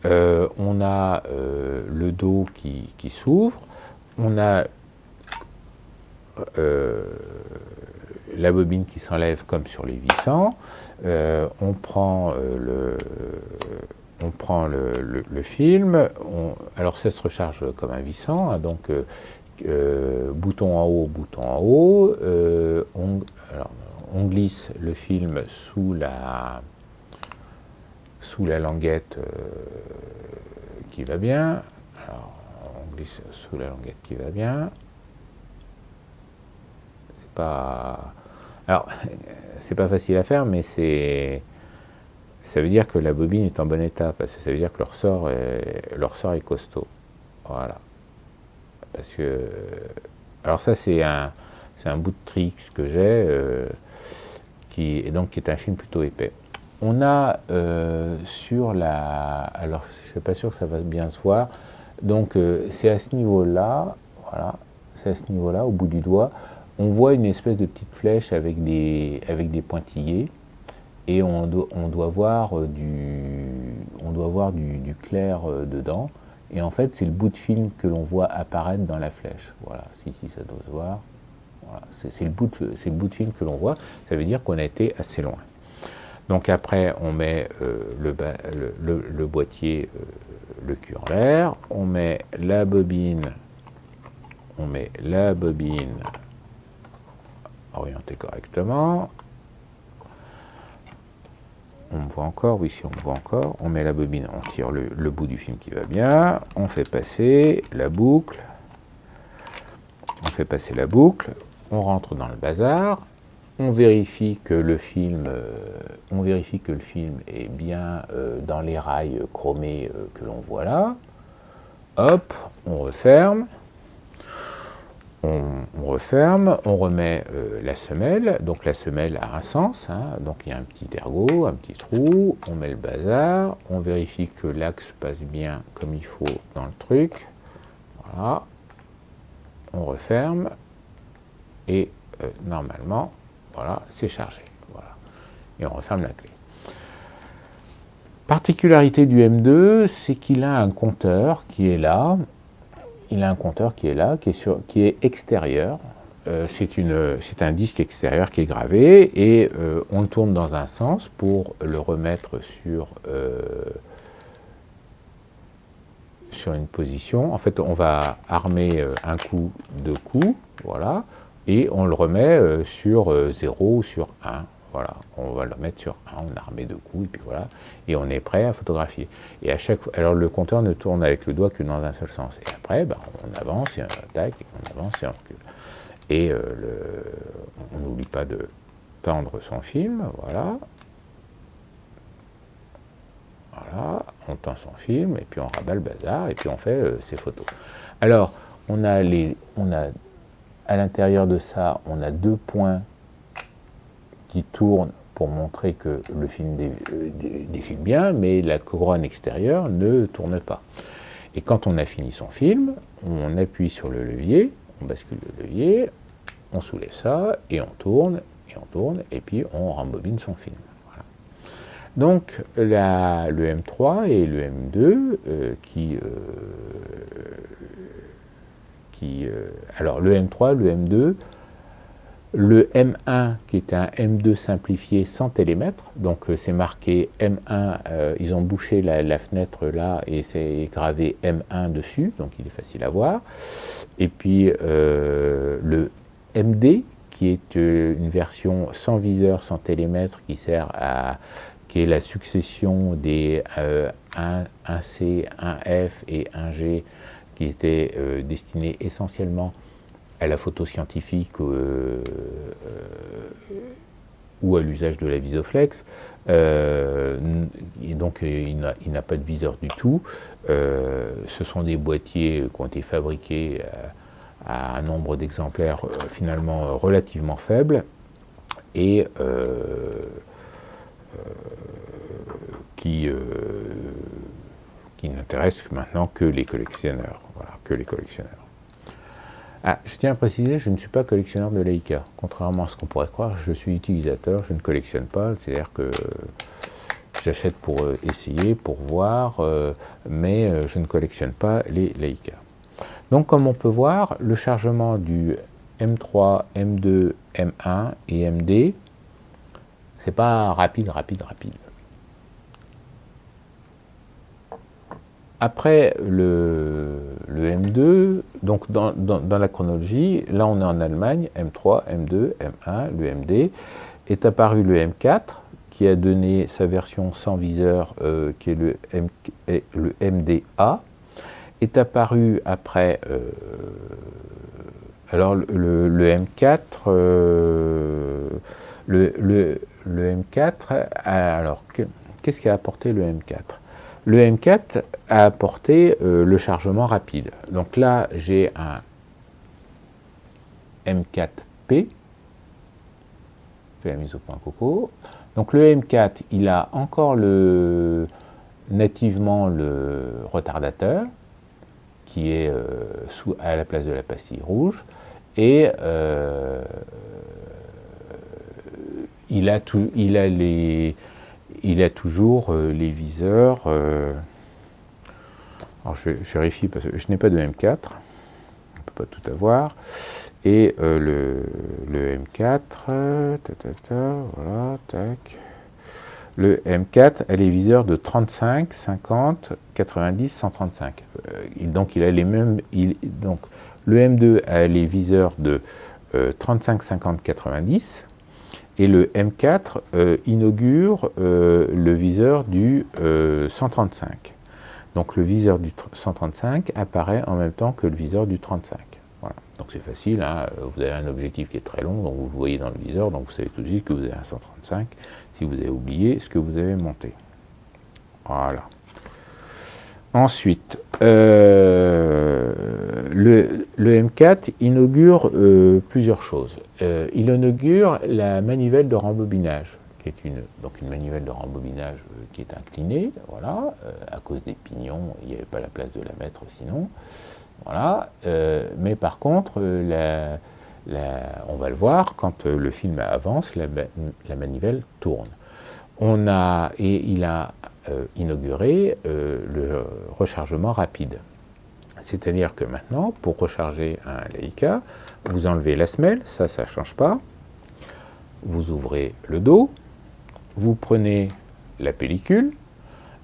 on a le dos qui s'ouvre, on a la bobine qui s'enlève comme sur les vissants, on prend le film, alors ça se recharge comme un vissant, hein, donc bouton en haut, on glisse le film sous la languette qui va bien. Alors, on glisse sous la languette qui va bien. C'est pas facile à faire, mais ça veut dire que la bobine est en bon état, parce que ça veut dire que le ressort est costaud. Voilà. Parce que, alors ça c'est un bout de tricks que j'ai, qui est un film plutôt épais. On a sur alors je ne suis pas sûr que ça va bien se voir, donc c'est à ce niveau-là, voilà, c'est à ce niveau-là, au bout du doigt, on voit une espèce de petite flèche avec des pointillés, et on doit voir du clair dedans. Et en fait, c'est le bout de film que l'on voit apparaître dans la flèche. Voilà, si ça doit se voir. Voilà, c'est le bout de film que l'on voit. Ça veut dire qu'on a été assez loin. Donc après, on met le boîtier, le cul en l'air. On met la bobine on met la bobine orientée correctement. On me voit encore, oui, si on me voit encore, on met la bobine, on tire le bout du film qui va bien, on fait passer la boucle, on rentre dans le bazar, on vérifie que le film, est bien dans les rails chromés que l'on voit là. Hop, on referme. On referme, on remet la semelle, donc la semelle a un sens, hein, donc il y a un petit ergot, un petit trou, on met le bazar, on vérifie que l'axe passe bien comme il faut dans le truc, voilà, on referme, et normalement, voilà, c'est chargé, voilà, et on referme la clé. Particularité du M2, c'est qu'il a un compteur qui est là, qui est extérieur. C'est un disque extérieur qui est gravé et on le tourne dans un sens pour le remettre sur une position. En fait, on va armer un coup, deux coups, voilà, et on le remet sur 0 ou sur 1. Voilà, on va le mettre sur 1, on a armé deux coups, et puis voilà, et on est prêt à photographier. Et à chaque fois, alors le compteur ne tourne avec le doigt que dans un seul sens. Et après, on avance, et on attaque, et on avance et on recule. Et on n'oublie pas de tendre son film, voilà. Voilà, on tend son film, et puis on rabat le bazar, et puis on fait ses photos. Alors, à l'intérieur de ça, on a deux points qui tourne pour montrer que le film défile bien, mais la couronne extérieure ne tourne pas. Et quand on a fini son film, on appuie sur le levier, on bascule le levier, on soulève ça, et on tourne, et puis on rembobine son film. Voilà. Donc le M3 et le M2 alors le M3, le M2, le M1 qui est un M2 simplifié sans télémètre, donc c'est marqué M1, ils ont bouché la fenêtre là et c'est gravé M1 dessus, donc il est facile à voir. Et puis le MD qui est une version sans viseur, sans télémètre, qui est la succession des 1C, 1F et 1G qui étaient destinés essentiellement à la photo scientifique ou à l'usage de la Visoflex. Et donc il n'a pas de viseur du tout. Ce sont des boîtiers qui ont été fabriqués à un nombre d'exemplaires finalement relativement faible et qui n'intéressent maintenant que les collectionneurs. Voilà, que les collectionneurs. Ah, je tiens à préciser, je ne suis pas collectionneur de Leica. Contrairement à ce qu'on pourrait croire, je suis utilisateur, je ne collectionne pas. C'est-à-dire que j'achète pour essayer, pour voir, mais je ne collectionne pas les Leica. Donc, comme on peut voir, le chargement du M3, M2, M1 et MD, c'est pas rapide. Après le M2, donc dans la chronologie, là on est en Allemagne, M3, M2, M1, le MD, est apparu le M4, qui a donné sa version sans viseur, qui est le MDA, est apparu après, alors le M4, le M4, alors qu'est-ce qu'a apporté le M4 ? Le M4 a apporté le chargement rapide. Donc là, j'ai un M4P. Je fais la mise au point coco. Donc le M4, il a encore nativement le retardateur, qui est à la place de la pastille rouge. Et il a toujours les viseurs. Alors je vérifie parce que je n'ai pas de M4, on ne peut pas tout avoir. Et le M4, voilà, tac. Le M4 a les viseurs de 35, 50, 90, 135. Donc il a les mêmes. Donc Le M2 a les viseurs de 35, 50, 90, et le M4 inaugure le viseur du 135. Donc le viseur du 135 apparaît en même temps que le viseur du 35. Voilà. Donc c'est facile, hein. Vous avez un objectif qui est très long, donc vous le voyez dans le viseur, donc vous savez tout de suite que vous avez un 135 si vous avez oublié ce que vous avez monté. Voilà. Ensuite, le M4 inaugure plusieurs choses. Il inaugure la manivelle de rembobinage, qui est une manivelle de rembobinage qui est inclinée, voilà, à cause des pignons, il n'y avait pas la place de la mettre sinon. Voilà, mais par contre, on va le voir, quand le film avance, la manivelle tourne. Il a inauguré le rechargement rapide. C'est-à-dire que maintenant, pour recharger un Leica, vous enlevez la semelle, ça ne change pas. Vous ouvrez le dos, vous prenez la pellicule.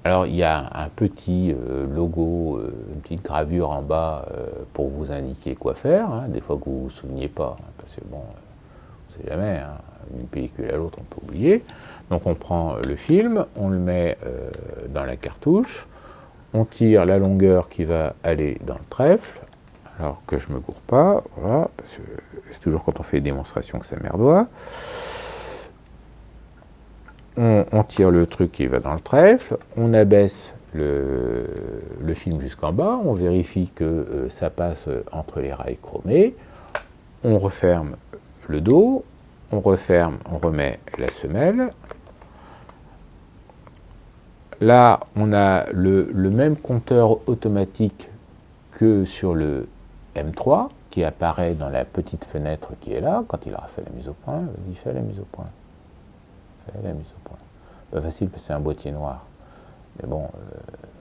Alors il y a un petit logo, une petite gravure en bas pour vous indiquer quoi faire, hein, des fois que vous ne vous souveniez pas, hein, parce que bon, on ne sait jamais, hein, d'une pellicule à l'autre on peut oublier. Donc on prend le film, on le met dans la cartouche, on tire la longueur qui va aller dans le trèfle, alors que je ne me gourre pas, voilà, parce que c'est toujours quand on fait des démonstrations que ça merdoit. On tire le truc qui va dans le trèfle, on abaisse le film jusqu'en bas, on vérifie que ça passe entre les rails chromés, on referme le dos, on remet la semelle. Là, on a le même compteur automatique que sur le M3, qui apparaît dans la petite fenêtre qui est là, quand il aura fait la mise au point. Il fait la mise au point. Fait la mise au point. Pas facile parce que c'est un boîtier noir. Mais bon,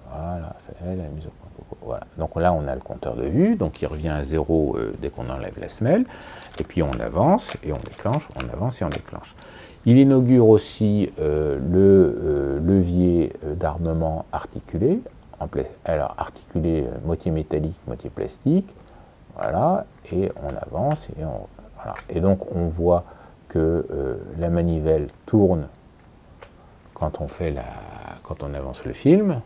voilà, fait la mise au point. Voilà. Donc là, on a le compteur de vue, donc il revient à 0 dès qu'on enlève la semelle. Et puis on avance et on déclenche, on avance et on déclenche. Il inaugure aussi le levier d'armement articulé, alors articulé moitié métallique, moitié plastique, voilà, et on avance, voilà. Et donc on voit que la manivelle tourne quand on avance le film.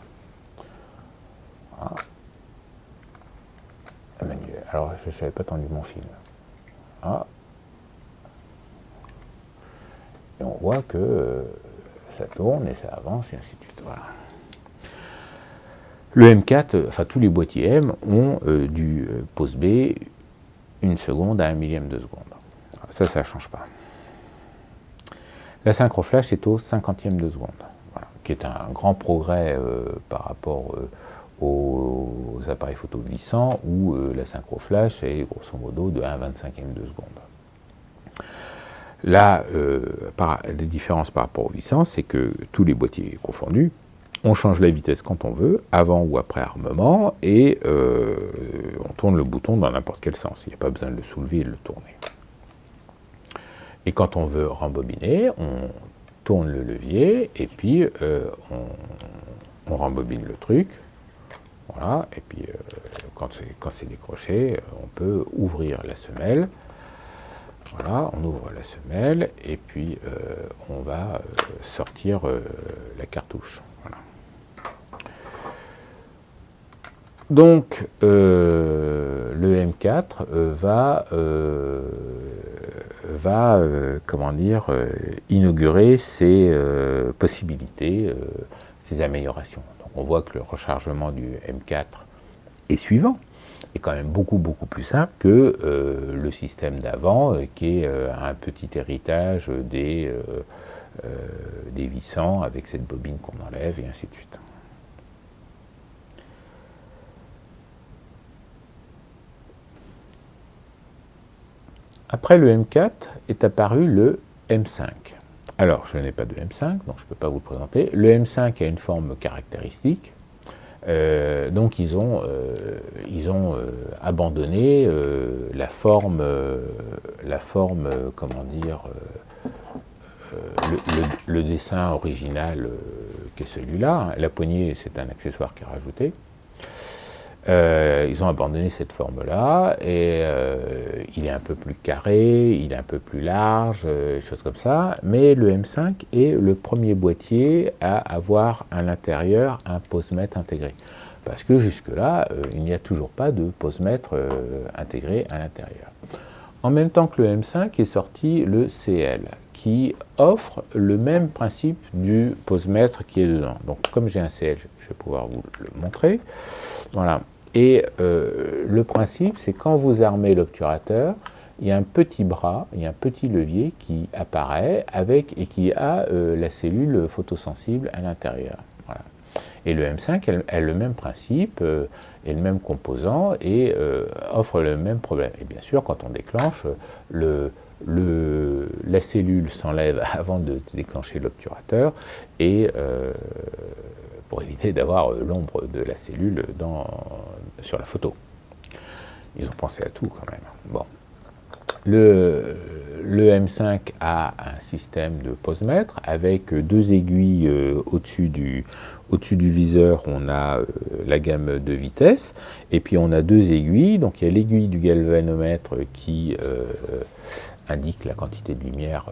Voilà. La manivelle. Alors je n'avais pas tendu mon film. Voilà. Et on voit que ça tourne et ça avance et ainsi de suite. Voilà. Le M4, enfin tous les boîtiers M ont du pause B 1 seconde à 1 millième de seconde. Ça ne change pas. La synchroflash est au 50e de seconde, voilà, qui est un grand progrès par rapport aux appareils photo vissants où la synchroflash est grosso modo de 1 25e de seconde. Là, les différences par rapport au vissant, c'est que tous les boîtiers confondus, on change la vitesse quand on veut, avant ou après armement, et on tourne le bouton dans n'importe quel sens. Il n'y a pas besoin de le soulever et de le tourner. Et quand on veut rembobiner, on tourne le levier, et puis on rembobine le truc. Voilà, et puis quand c'est décroché, on peut ouvrir la semelle. Voilà, on ouvre la semelle et puis on va sortir la cartouche. Voilà. Donc le M4 va comment dire, inaugurer ces possibilités, ces améliorations. Donc on voit que le rechargement du M4 est suivant. Est quand même beaucoup plus simple que le système d'avant, qui est un petit héritage des vissants avec cette bobine qu'on enlève et ainsi de suite. Après le M4 est apparu le M5. Alors, je n'ai pas de M5, donc je ne peux pas vous le présenter. Le M5 a une forme caractéristique. Donc ils ont abandonné la forme, comment dire, le dessin original qui est celui-là. La poignée, c'est un accessoire qui est rajouté. Ils ont abandonné cette forme-là et il est un peu plus carré, il est un peu plus large, choses comme ça. Mais le M5 est le premier boîtier à avoir à l'intérieur un posemètre intégré. Parce que jusque-là, il n'y a toujours pas de posemètre intégré à l'intérieur. En même temps que le M5 est sorti le CL, qui offre le même principe du posemètre qui est dedans. Donc comme j'ai un CL, je vais pouvoir vous le montrer. Voilà. Et le principe, c'est quand vous armez l'obturateur, il y a un petit bras, il y a un petit levier qui apparaît avec et qui a la cellule photosensible à l'intérieur. Voilà. Et le M5 a le même principe, et le même composant, et offre le même problème. Et bien sûr, quand on déclenche, la cellule s'enlève avant de déclencher l'obturateur, et pour éviter d'avoir l'ombre de la cellule sur la photo. Ils ont pensé à tout quand même. Bon. Le M5 a un système de posemètre avec deux aiguilles au-dessus du viseur. On a la gamme de vitesse et puis on a deux aiguilles. Donc il y a l'aiguille du galvanomètre qui indique la quantité de lumière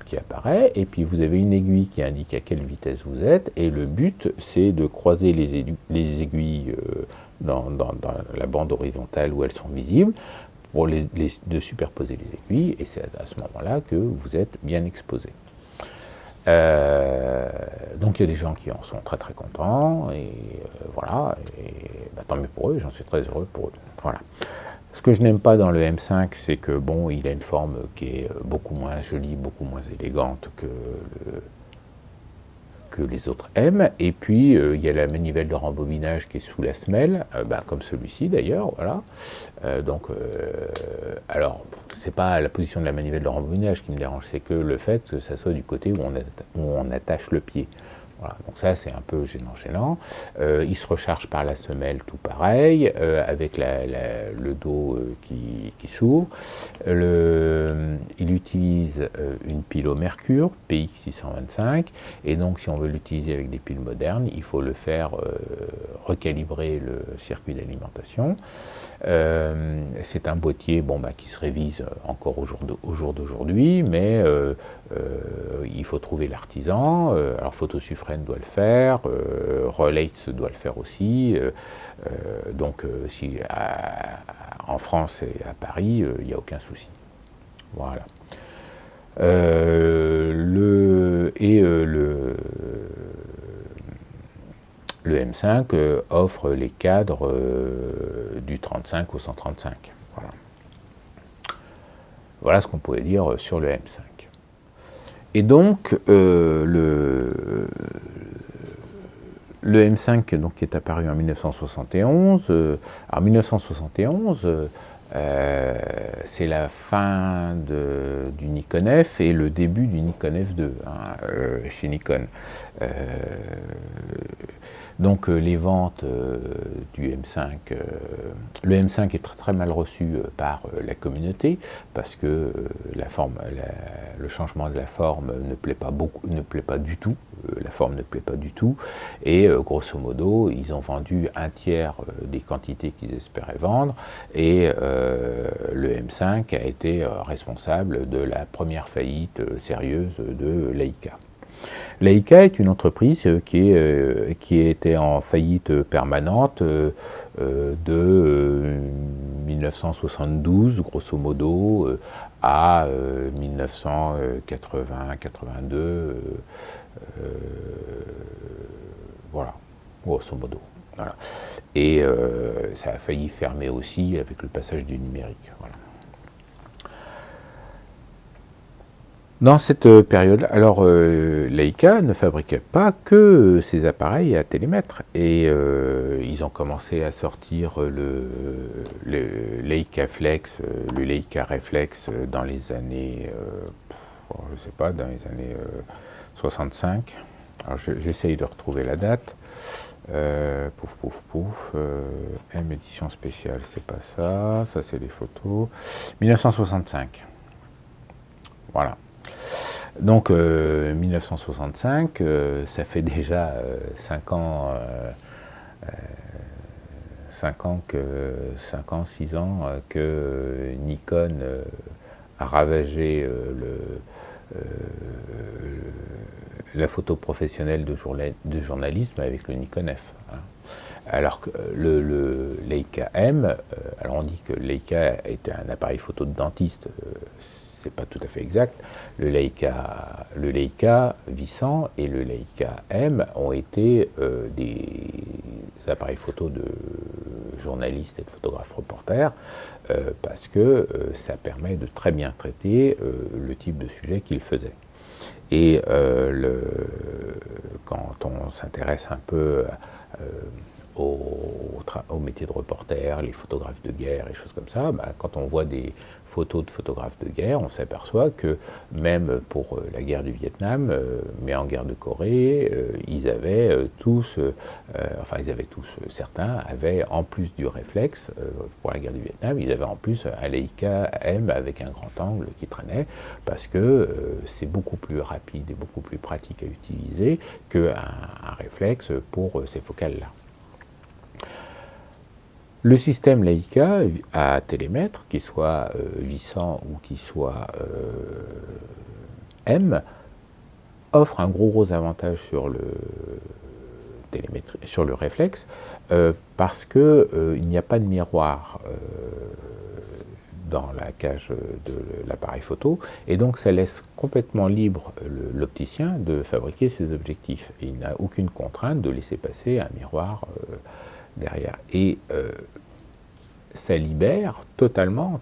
qui apparaît, et puis vous avez une aiguille qui indique à quelle vitesse vous êtes, et le but c'est de croiser les aiguilles dans la bande horizontale où elles sont visibles, pour de superposer les aiguilles, et c'est à ce moment-là que vous êtes bien exposé. Donc il y a des gens qui en sont très très contents, et voilà, et tant mieux pour eux, j'en suis très heureux pour eux. Voilà. Ce que je n'aime pas dans le M5, c'est que bon, il a une forme qui est beaucoup moins jolie, beaucoup moins élégante que les autres M. Et puis il y a la manivelle de rembobinage qui est sous la semelle, comme celui-ci d'ailleurs, voilà. Alors, c'est pas la position de la manivelle de rembobinage qui me dérange, c'est que le fait que ça soit du côté où on attache le pied. Voilà, donc ça c'est un peu gênant. Il se recharge par la semelle, tout pareil, avec le dos qui s'ouvre. Il utilise une pile au mercure, PX625, et donc si on veut l'utiliser avec des piles modernes, il faut le faire recalibrer le circuit d'alimentation. C'est un boîtier qui se révise encore au jour d'aujourd'hui, mais il faut trouver l'artisan. Alors Photosufren doit le faire, Rolex doit le faire aussi. En France et à Paris, il n'y a aucun souci. Voilà. Le M5 offre les cadres du 35 au 135. Voilà. Voilà ce qu'on pouvait dire sur le M5. Et donc, le M5 donc, qui est apparu en 1971, en 1971, c'est la fin du Nikon F et le début du Nikon F2 chez Nikon. Donc les ventes du M5, le M5 est très très mal reçu par la communauté parce que le changement de la forme ne plaît pas du tout, la forme ne plaît pas du tout, et grosso modo ils ont vendu un tiers des quantités qu'ils espéraient vendre, et le M5 a été responsable de la première faillite sérieuse de Leica. Leica est une entreprise qui était en faillite permanente de 1972, grosso modo, à 1980-82, voilà, grosso modo. Voilà. Et ça a failli fermer aussi avec le passage du numérique. Voilà. Dans cette période, alors Leica ne fabriquait pas que ses appareils à télémètre, et ils ont commencé à sortir le Leica Flex, le Leica Reflex dans les années, je sais pas, dans les années 65. Alors j'essaye de retrouver la date. M édition spéciale, c'est pas ça, ça c'est des photos. 1965. Voilà. Donc 1965, ça fait déjà 5 ans 5 ans, 6 ans que Nikon a ravagé la photo professionnelle de journalisme avec le Nikon F. Hein. Alors que le Leica M, alors on dit que le Leica était un appareil photo de dentiste, c'est pas tout à fait exact. Le Leica Vissant et le Leica M ont été des appareils photo de journalistes et de photographes reporters parce que ça permet de très bien traiter le type de sujet qu'ils faisaient. Et quand on s'intéresse un peu au métier de reporter, les photographes de guerre et choses comme ça, quand on voit des photos de photographes de guerre, on s'aperçoit que même pour la guerre du Vietnam, mais en guerre de Corée, certains avaient en plus du réflexe, pour la guerre du Vietnam, ils avaient en plus un Leica M avec un grand angle qui traînait, parce que c'est beaucoup plus rapide et beaucoup plus pratique à utiliser qu'un réflexe pour ces focales-là. Le système Leica à télémètre, qu'il soit Vissant ou qu'il soit M, offre un gros avantage sur le réflexe parce qu'il n'y a pas de miroir dans la cage de l'appareil photo, et donc ça laisse complètement libre l'opticien de fabriquer ses objectifs. Et il n'a aucune contrainte de laisser passer un miroir derrière. Et ça libère totalement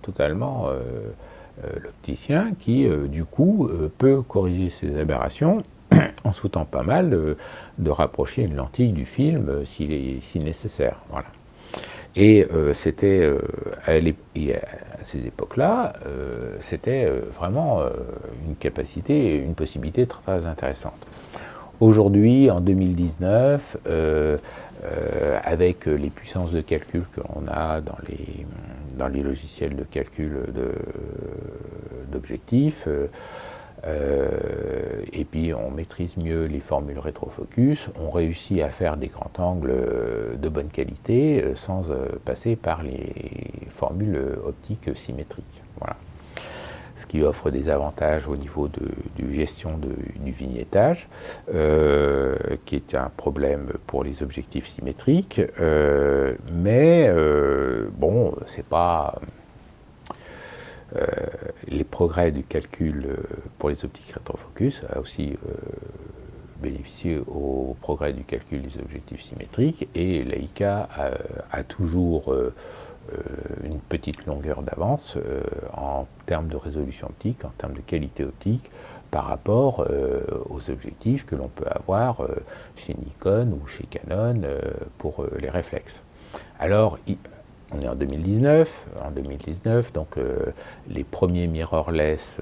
l'opticien qui, du coup, peut corriger ses aberrations en se foutant pas mal de rapprocher une lentille du film si nécessaire. Voilà. Et c'était, à ces époques-là, c'était vraiment une capacité, une possibilité très, très intéressante. Aujourd'hui, en 2019, avec les puissances de calcul que l'on a dans les logiciels de calcul d'objectifs, et puis on maîtrise mieux les formules rétrofocus, on réussit à faire des grands angles de bonne qualité sans passer par les formules optiques symétriques. Voilà. Ce qui offre des avantages au niveau de gestion du vignettage, qui est un problème pour les objectifs symétriques, mais bon, c'est pas... les progrès du calcul pour les optiques rétrofocus a aussi bénéficié au progrès du calcul des objectifs symétriques, et Leica a toujours une petite longueur d'avance en termes de résolution optique, en termes de qualité optique, par rapport aux objectifs que l'on peut avoir chez Nikon ou chez Canon pour les réflexes. Alors, on est en 2019, donc les premiers mirrorless,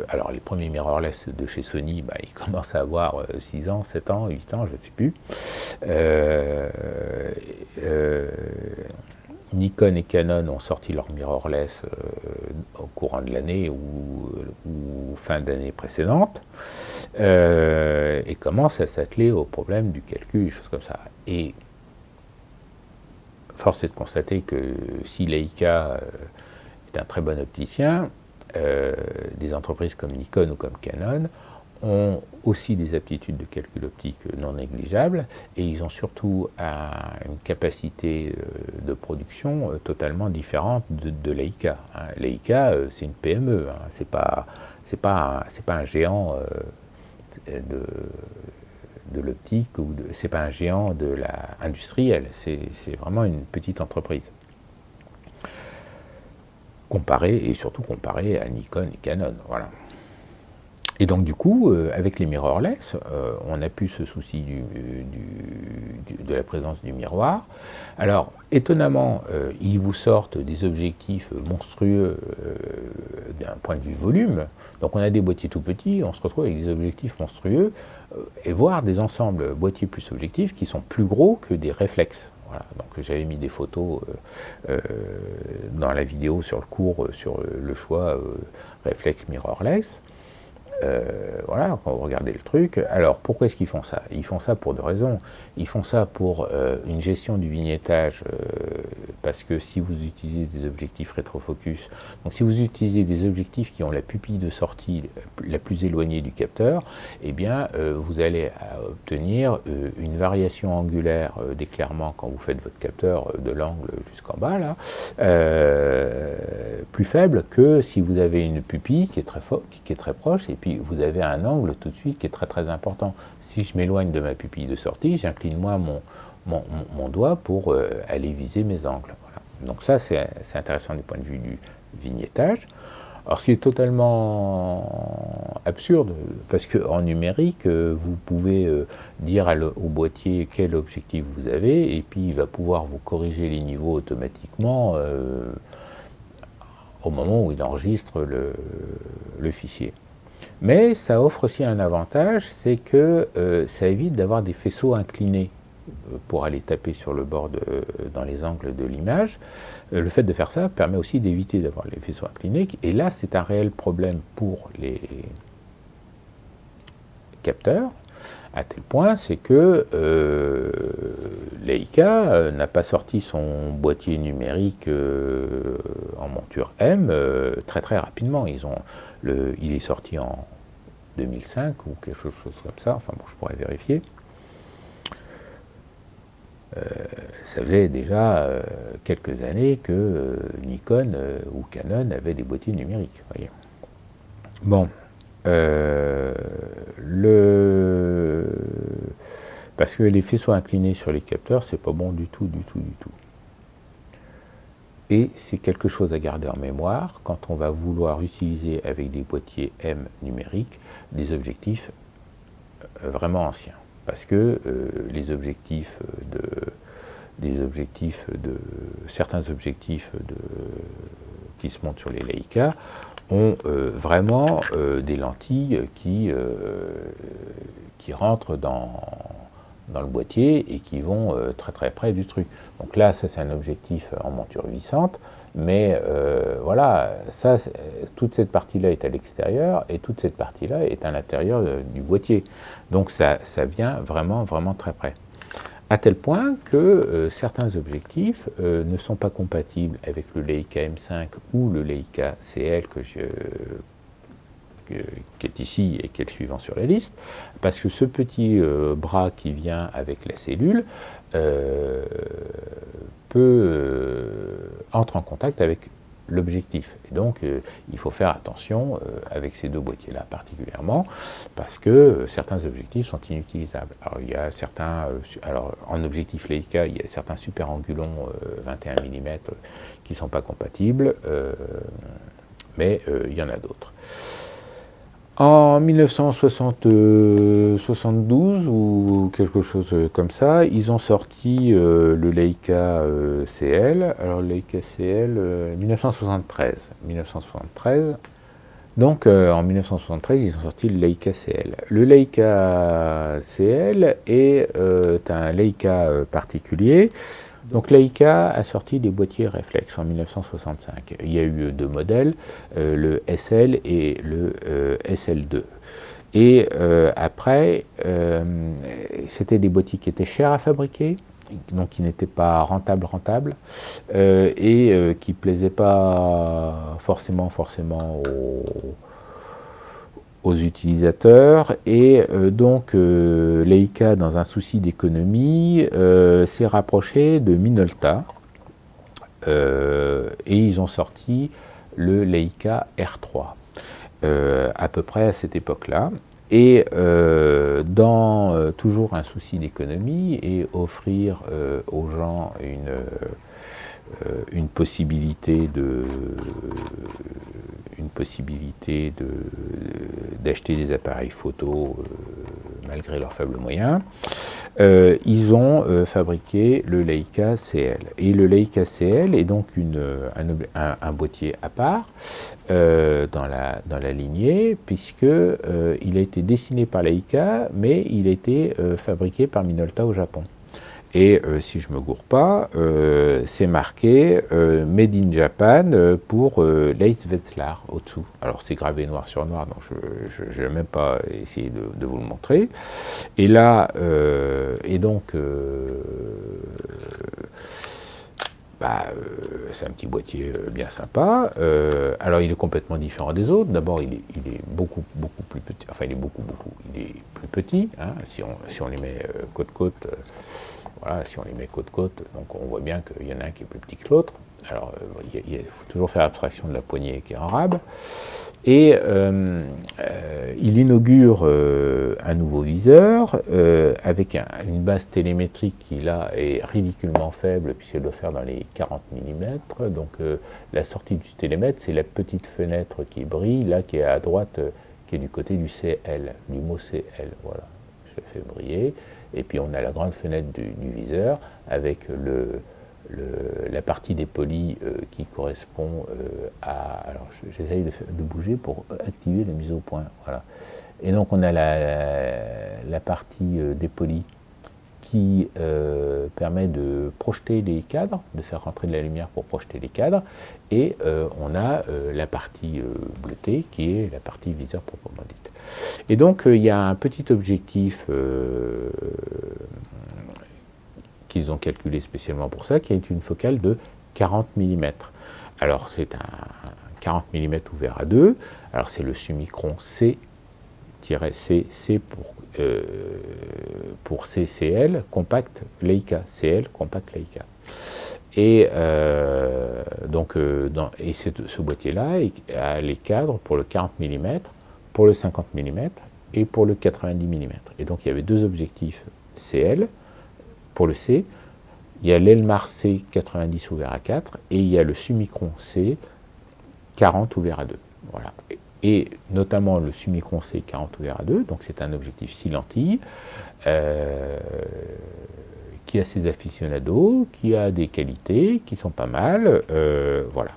alors les premiers mirrorless de chez Sony, ils commencent à avoir 6 ans, 7 ans, 8 ans, je ne sais plus. Nikon et Canon ont sorti leur mirrorless au courant de l'année ou fin d'année précédente, et commencent à s'atteler au problème du calcul, des choses comme ça. Et force est de constater que si Leica est un très bon opticien, des entreprises comme Nikon ou comme Canon ont aussi des aptitudes de calcul optique non négligeables, et ils ont surtout une capacité de production totalement différente de Leica. Leica, c'est une PME, c'est pas un géant de l'optique, c'est pas un géant de industriel, c'est vraiment une petite entreprise. Surtout comparé à Nikon et Canon, voilà. Et donc du coup, avec les mirrorless, on n'a plus ce souci de la présence du miroir. Alors, étonnamment, ils vous sortent des objectifs monstrueux d'un point de vue volume. Donc on a des boîtiers tout petits, on se retrouve avec des objectifs monstrueux, et voire des ensembles boîtiers plus objectifs qui sont plus gros que des réflexes. Voilà. Donc j'avais mis des photos dans la vidéo sur le cours, sur le choix réflexe mirrorless. Voilà, quand vous regardez le truc. Alors, pourquoi est-ce qu'ils font ça? Ils font ça pour deux raisons. Ils font ça pour une gestion du vignettage, parce que si vous utilisez des objectifs rétrofocus, donc si vous utilisez des objectifs qui ont la pupille de sortie la plus éloignée du capteur, eh bien, vous allez obtenir une variation angulaire d'éclairement quand vous faites votre capteur de l'angle jusqu'en bas, là, plus faible que si vous avez une pupille qui est très proche, et puis vous avez un angle tout de suite qui est très important. Si je m'éloigne de ma pupille de sortie, j'incline moins mon doigt pour aller viser mes angles. Voilà. Donc ça, c'est intéressant du point de vue du vignettage. Alors, ce qui est totalement absurde, parce qu'en numérique, vous pouvez dire au boîtier quel objectif vous avez, et puis il va pouvoir vous corriger les niveaux automatiquement au moment où il enregistre le fichier. Mais ça offre aussi un avantage, c'est que ça évite d'avoir des faisceaux inclinés pour aller taper sur le bord dans les angles de l'image. Le fait de faire ça permet aussi d'éviter d'avoir les faisceaux inclinés, et là c'est un réel problème pour les capteurs, à tel point c'est que Leica n'a pas sorti son boîtier numérique en monture M très rapidement. Il est sorti en 2005 ou quelque chose comme ça, enfin bon, je pourrais vérifier. Ça faisait déjà quelques années que Nikon ou Canon avaient des boîtiers numériques. Voyez. Bon, parce que les faisceaux inclinés sur les capteurs, c'est pas bon du tout. Et c'est quelque chose à garder en mémoire quand on va vouloir utiliser avec des boîtiers M numériques des objectifs vraiment anciens. Parce que certains objectifs qui se montent sur les Leica ont vraiment des lentilles qui rentrent dans le boîtier et qui vont très près du truc. Donc là, ça c'est un objectif en monture vissante, mais voilà, toute cette partie-là est à l'extérieur et toute cette partie-là est à l'intérieur du boîtier. Donc ça vient vraiment très près. À tel point que certains objectifs ne sont pas compatibles avec le Leica M5 ou le Leica CL qui est ici et qui est le suivant sur la liste, parce que ce petit bras qui vient avec la cellule entre en contact avec l'objectif. Et donc, il faut faire attention avec ces deux boîtiers-là particulièrement, parce que certains objectifs sont inutilisables. Alors, il y a certains, en objectif Leica, il y a certains super angulons 21 mm qui ne sont pas compatibles, mais il y en a d'autres. En 1972 ou quelque chose comme ça, ils ont sorti le Leica CL. Alors le Leica CL, 1973. Donc en 1973, ils ont sorti le Leica CL. Le Leica CL est un Leica particulier. Donc Leica a sorti des boîtiers réflexes en 1965. Il y a eu deux modèles, le SL et le SL2. Et après, c'était des boîtiers qui étaient chers à fabriquer, donc qui n'étaient pas rentables, et qui ne plaisaient pas forcément aux utilisateurs, et donc Leica, dans un souci d'économie, s'est rapproché de Minolta, et ils ont sorti le Leica R3 à peu près à cette époque-là, et dans toujours un souci d'économie et offrir aux gens une possibilité d'acheter des appareils photo malgré leurs faibles moyens, ils ont fabriqué le Leica CL. Et le Leica CL est donc un boîtier à part dans la lignée, puisque il a été dessiné par Leica, mais il a été fabriqué par Minolta au Japon. Et si je ne me gourre pas, c'est marqué Made in Japan pour Leitz Wetzlar au-dessous. Alors c'est gravé noir sur noir, donc je n'ai même pas essayé de vous le montrer. Et là, c'est un petit boîtier bien sympa. Alors il est complètement différent des autres. D'abord il est beaucoup plus petit. Enfin il est plus petit. Hein, si on les met côte à côte. Voilà, si on les met côte à côte, donc on voit bien qu'il y en a un qui est plus petit que l'autre. Alors il faut toujours faire abstraction de la poignée qui est en rab. Et il inaugure un nouveau viseur avec une base télémétrique qui là est ridiculement faible puisqu'elle doit faire dans les 40 mm. Donc la sortie du télémètre, c'est la petite fenêtre qui brille là, qui est à droite, qui est du côté du CL, du mot CL. Voilà, je le fais briller. Et puis on a la grande fenêtre du viseur avec la partie des polis qui correspond à... Alors j'essaye de bouger pour activer la mise au point. Voilà. Et donc on a la partie des polis qui permet de projeter les cadres, de faire rentrer de la lumière pour projeter les cadres. Et on a la partie bleutée qui est la partie viseur proprement dite. Et donc il y a un petit objectif qu'ils ont calculé spécialement pour ça, qui est une focale de 40 mm. Alors c'est un 40 mm ouvert à 2, alors c'est le Summicron C-C pour CCL, Compact Leica, CL, Compact Leica. Et ce boîtier-là a les cadres pour le 40 mm, pour le 50 mm et pour le 90 mm. Et donc il y avait deux objectifs CL. Pour le C, il y a l'Elmar C 90 ouvert à 4 et il y a le Summicron C 40 ouvert à 2. Voilà. Et notamment le Summicron C 40 ouvert à 2, donc c'est un objectif 6 lentilles qui a ses aficionados, qui a des qualités qui sont pas mal. Voilà.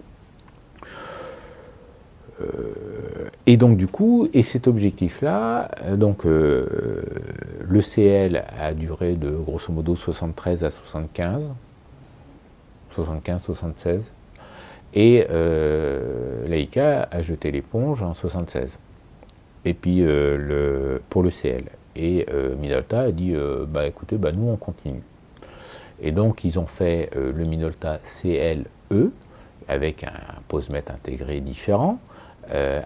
Et donc du coup, et cet objectif-là, le CL a duré de grosso modo 73 à 75, 75-76, et Leica a jeté l'éponge en 76. Et puis pour le CL. Et Minolta a dit, écoutez, nous on continue. Et donc ils ont fait le Minolta CLE, avec un posemètre intégré différent,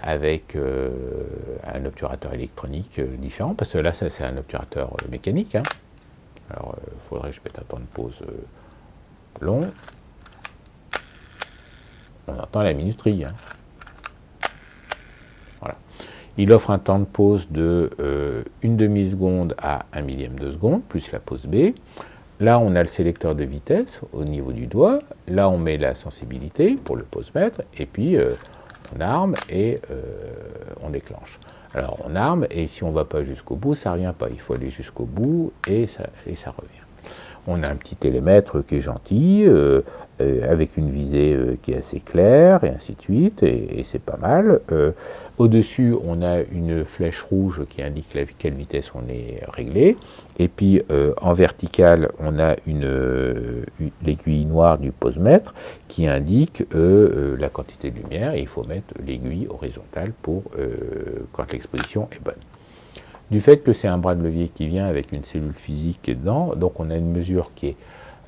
avec un obturateur électronique différent, parce que là, ça c'est un obturateur mécanique. Hein. Alors, il faudrait que je mette un temps de pause long. On entend la minuterie. Hein. Voilà. Il offre un temps de pause de 1 demi-seconde à 1 millième de seconde, plus la pause B. Là, on a le sélecteur de vitesse au niveau du doigt. Là, on met la sensibilité pour le posemètre. Et puis, on arme et on déclenche. Alors on arme et si on ne va pas jusqu'au bout, ça ne revient pas. Il faut aller jusqu'au bout et ça revient. On a un petit télémètre qui est gentil, avec une visée qui est assez claire, et ainsi de suite, et c'est pas mal. Au-dessus, on a une flèche rouge qui indique à quelle vitesse on est réglé. Et puis en vertical, on a l'aiguille noire du posemètre qui indique la quantité de lumière, et il faut mettre l'aiguille horizontale pour quand l'exposition est bonne. Du fait que c'est un bras de levier qui vient avec une cellule physique qui est dedans, donc on a une mesure qui est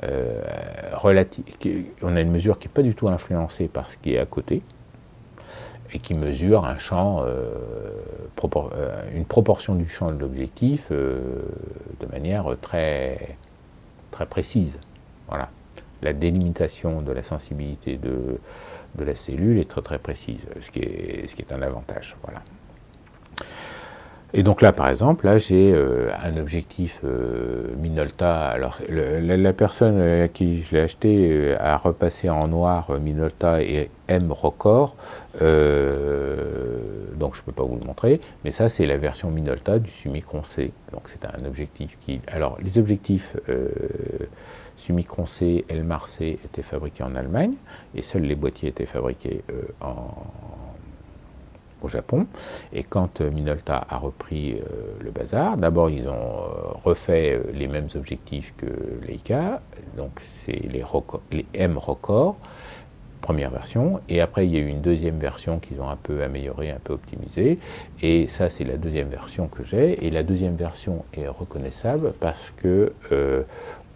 on a une mesure qui n'est pas du tout influencée par ce qui est à côté, et qui mesure un champ, une proportion du champ de l'objectif de manière très, très précise. Voilà. La délimitation de la sensibilité de la cellule est très très précise, ce qui est un avantage. Voilà. Et donc là, par exemple, là j'ai un objectif Minolta. Alors la personne à qui je l'ai acheté a repassé en noir Minolta et M Record. Donc je ne peux pas vous le montrer, mais ça c'est la version Minolta du Summicron C. Donc c'est un objectif qui... Alors les objectifs Summicron C, Elmar C étaient fabriqués en Allemagne, et seuls les boîtiers étaient fabriqués au Japon. Et quand Minolta a repris le bazar, d'abord ils ont refait les mêmes objectifs que Leica, donc c'est les M Record, première version, et après il y a eu une deuxième version qu'ils ont un peu améliorée, un peu optimisée, et ça c'est la deuxième version que j'ai, et la deuxième version est reconnaissable parce que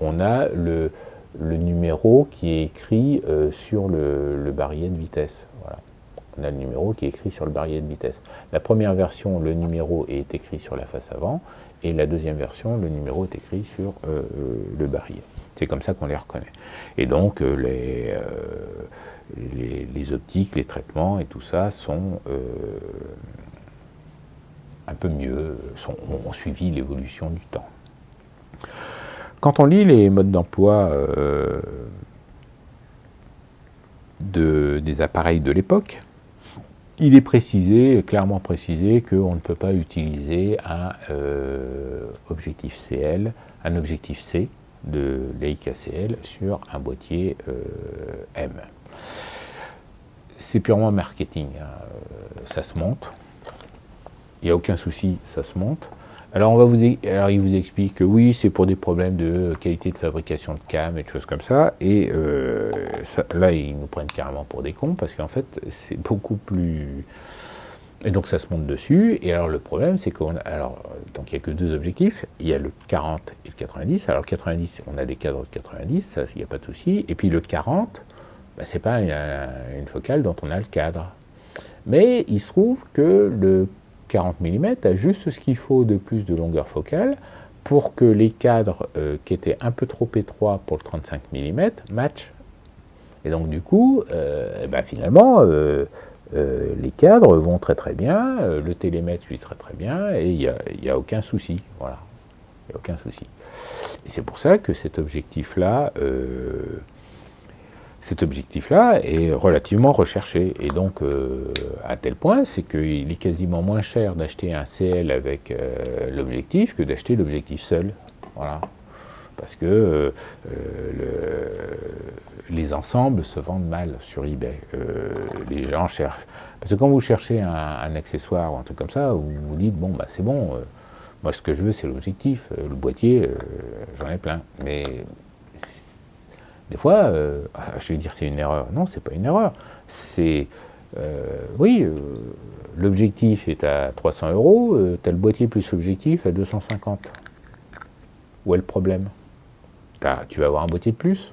on a le numéro qui est écrit sur le barillet de vitesse. Voilà. On a le numéro qui est écrit sur le barillet de vitesse. La première version, le numéro est écrit sur la face avant, et la deuxième version, le numéro est écrit sur le barillet. C'est comme ça qu'on les reconnaît. Et donc les optiques, les traitements et tout ça sont un peu mieux, ont suivi l'évolution du temps. Quand on lit les modes d'emploi des appareils de l'époque, il est précisé, clairement précisé, qu'on ne peut pas utiliser un objectif CL, un objectif C de Leica CL sur un boîtier M. C'est purement marketing, hein. Ça se monte, il n'y a aucun souci, ça se monte. Alors, il vous explique que oui, c'est pour des problèmes de qualité de fabrication de cam et de choses comme ça, et là, ils nous prennent carrément pour des cons, parce qu'en fait, c'est beaucoup plus... Et donc, ça se monte dessus, et alors le problème, c'est donc il n'y a que deux objectifs, il y a le 40 et le 90, alors le 90, on a des cadres de 90, ça, il n'y a pas de souci, et puis le 40, bah, c'est pas une focale dont on a le cadre. Mais il se trouve que le 40 mm a juste ce qu'il faut de plus de longueur focale pour que les cadres qui étaient un peu trop étroits pour le 35 mm matchent. Et donc du coup, finalement, les cadres vont très très bien, le télémètre suit très très bien, et il n'y a aucun souci. Voilà, il n'y a aucun souci. Et c'est pour ça que cet objectif-là est relativement recherché, et donc à tel point, c'est qu'il est quasiment moins cher d'acheter un CL avec l'objectif que d'acheter l'objectif seul. Voilà. Parce que les ensembles se vendent mal sur eBay. Les gens cherchent. Parce que quand vous cherchez un accessoire ou un truc comme ça, vous vous dites, bon, bah c'est bon, moi ce que je veux c'est l'objectif, le boîtier, j'en ai plein. Mais des fois, je vais dire c'est une erreur. Non, c'est pas une erreur. C'est, l'objectif est à 300 €, tu as le boîtier plus l'objectif à 250. Où est le problème? Tu vas avoir un boîtier de plus.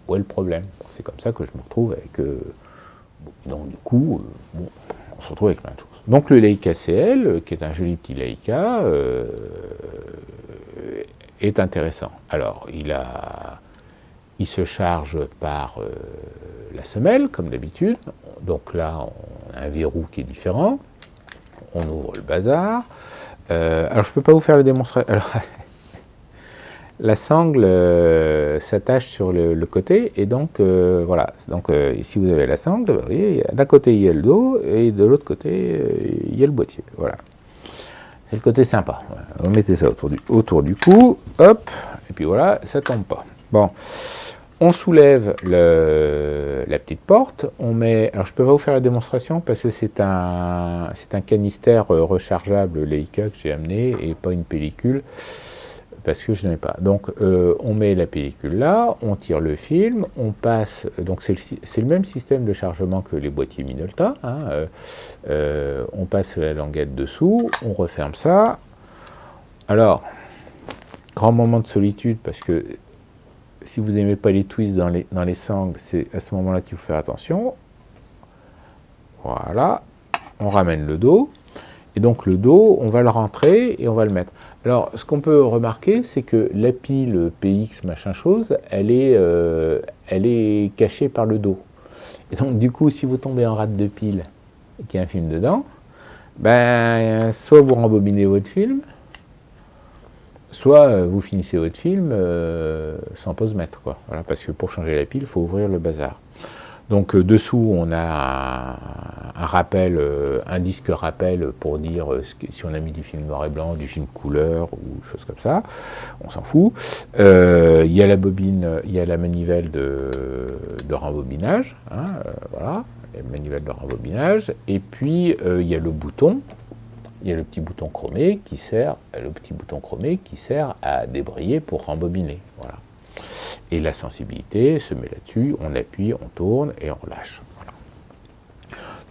Où est le problème? C'est comme ça que je me retrouve avec... donc du coup, on se retrouve avec plein de choses. Donc le Leica CL, qui est un joli petit Leica, est intéressant. Alors, il se charge par la semelle, comme d'habitude. Donc là, on a un verrou qui est différent. On ouvre le bazar. Alors, je ne peux pas vous faire la démonstration. Alors, la sangle s'attache sur le côté, et donc voilà. Donc ici vous avez la sangle, vous voyez, d'un côté il y a le dos, et de l'autre côté il y a le boîtier. Voilà. C'est le côté sympa. Voilà. Vous mettez ça autour du cou, hop, et puis voilà, ça tombe pas. Bon. On soulève la petite porte, on met... Alors je peux pas vous faire la démonstration parce que c'est un canister rechargeable Leica que j'ai amené et pas une pellicule parce que je n'en ai pas. Donc on met la pellicule là, on tire le film, on passe... Donc c'est le même système de chargement que les boîtiers Minolta. Hein, on passe la languette dessous, on referme ça. Alors, grand moment de solitude parce que si vous n'aimez pas les twists dans les sangles, c'est à ce moment-là qu'il faut faire attention. Voilà, on ramène le dos, et donc le dos, on va le rentrer et on va le mettre. Alors, ce qu'on peut remarquer, c'est que la pile PX machin chose, elle est cachée par le dos. Et donc, du coup, si vous tombez en rate de pile et qu'il y a un film dedans, ben, soit vous rembobinez votre film, soit vous finissez votre film sans pose-mètre, quoi. Voilà, parce que pour changer la pile, il faut ouvrir le bazar. Donc dessous, on a un rappel, un disque rappel pour dire si on a mis du film noir et blanc, du film couleur ou choses comme ça. On s'en fout. Il y a la bobine, il y a la manivelle de rembobinage. Hein, voilà. manivelle de rembobinage, et puis il y a le bouton, il y a le petit bouton chromé qui sert, à débrayer pour rembobiner. Voilà. Et la sensibilité se met là-dessus, on appuie, on tourne et on lâche. Voilà.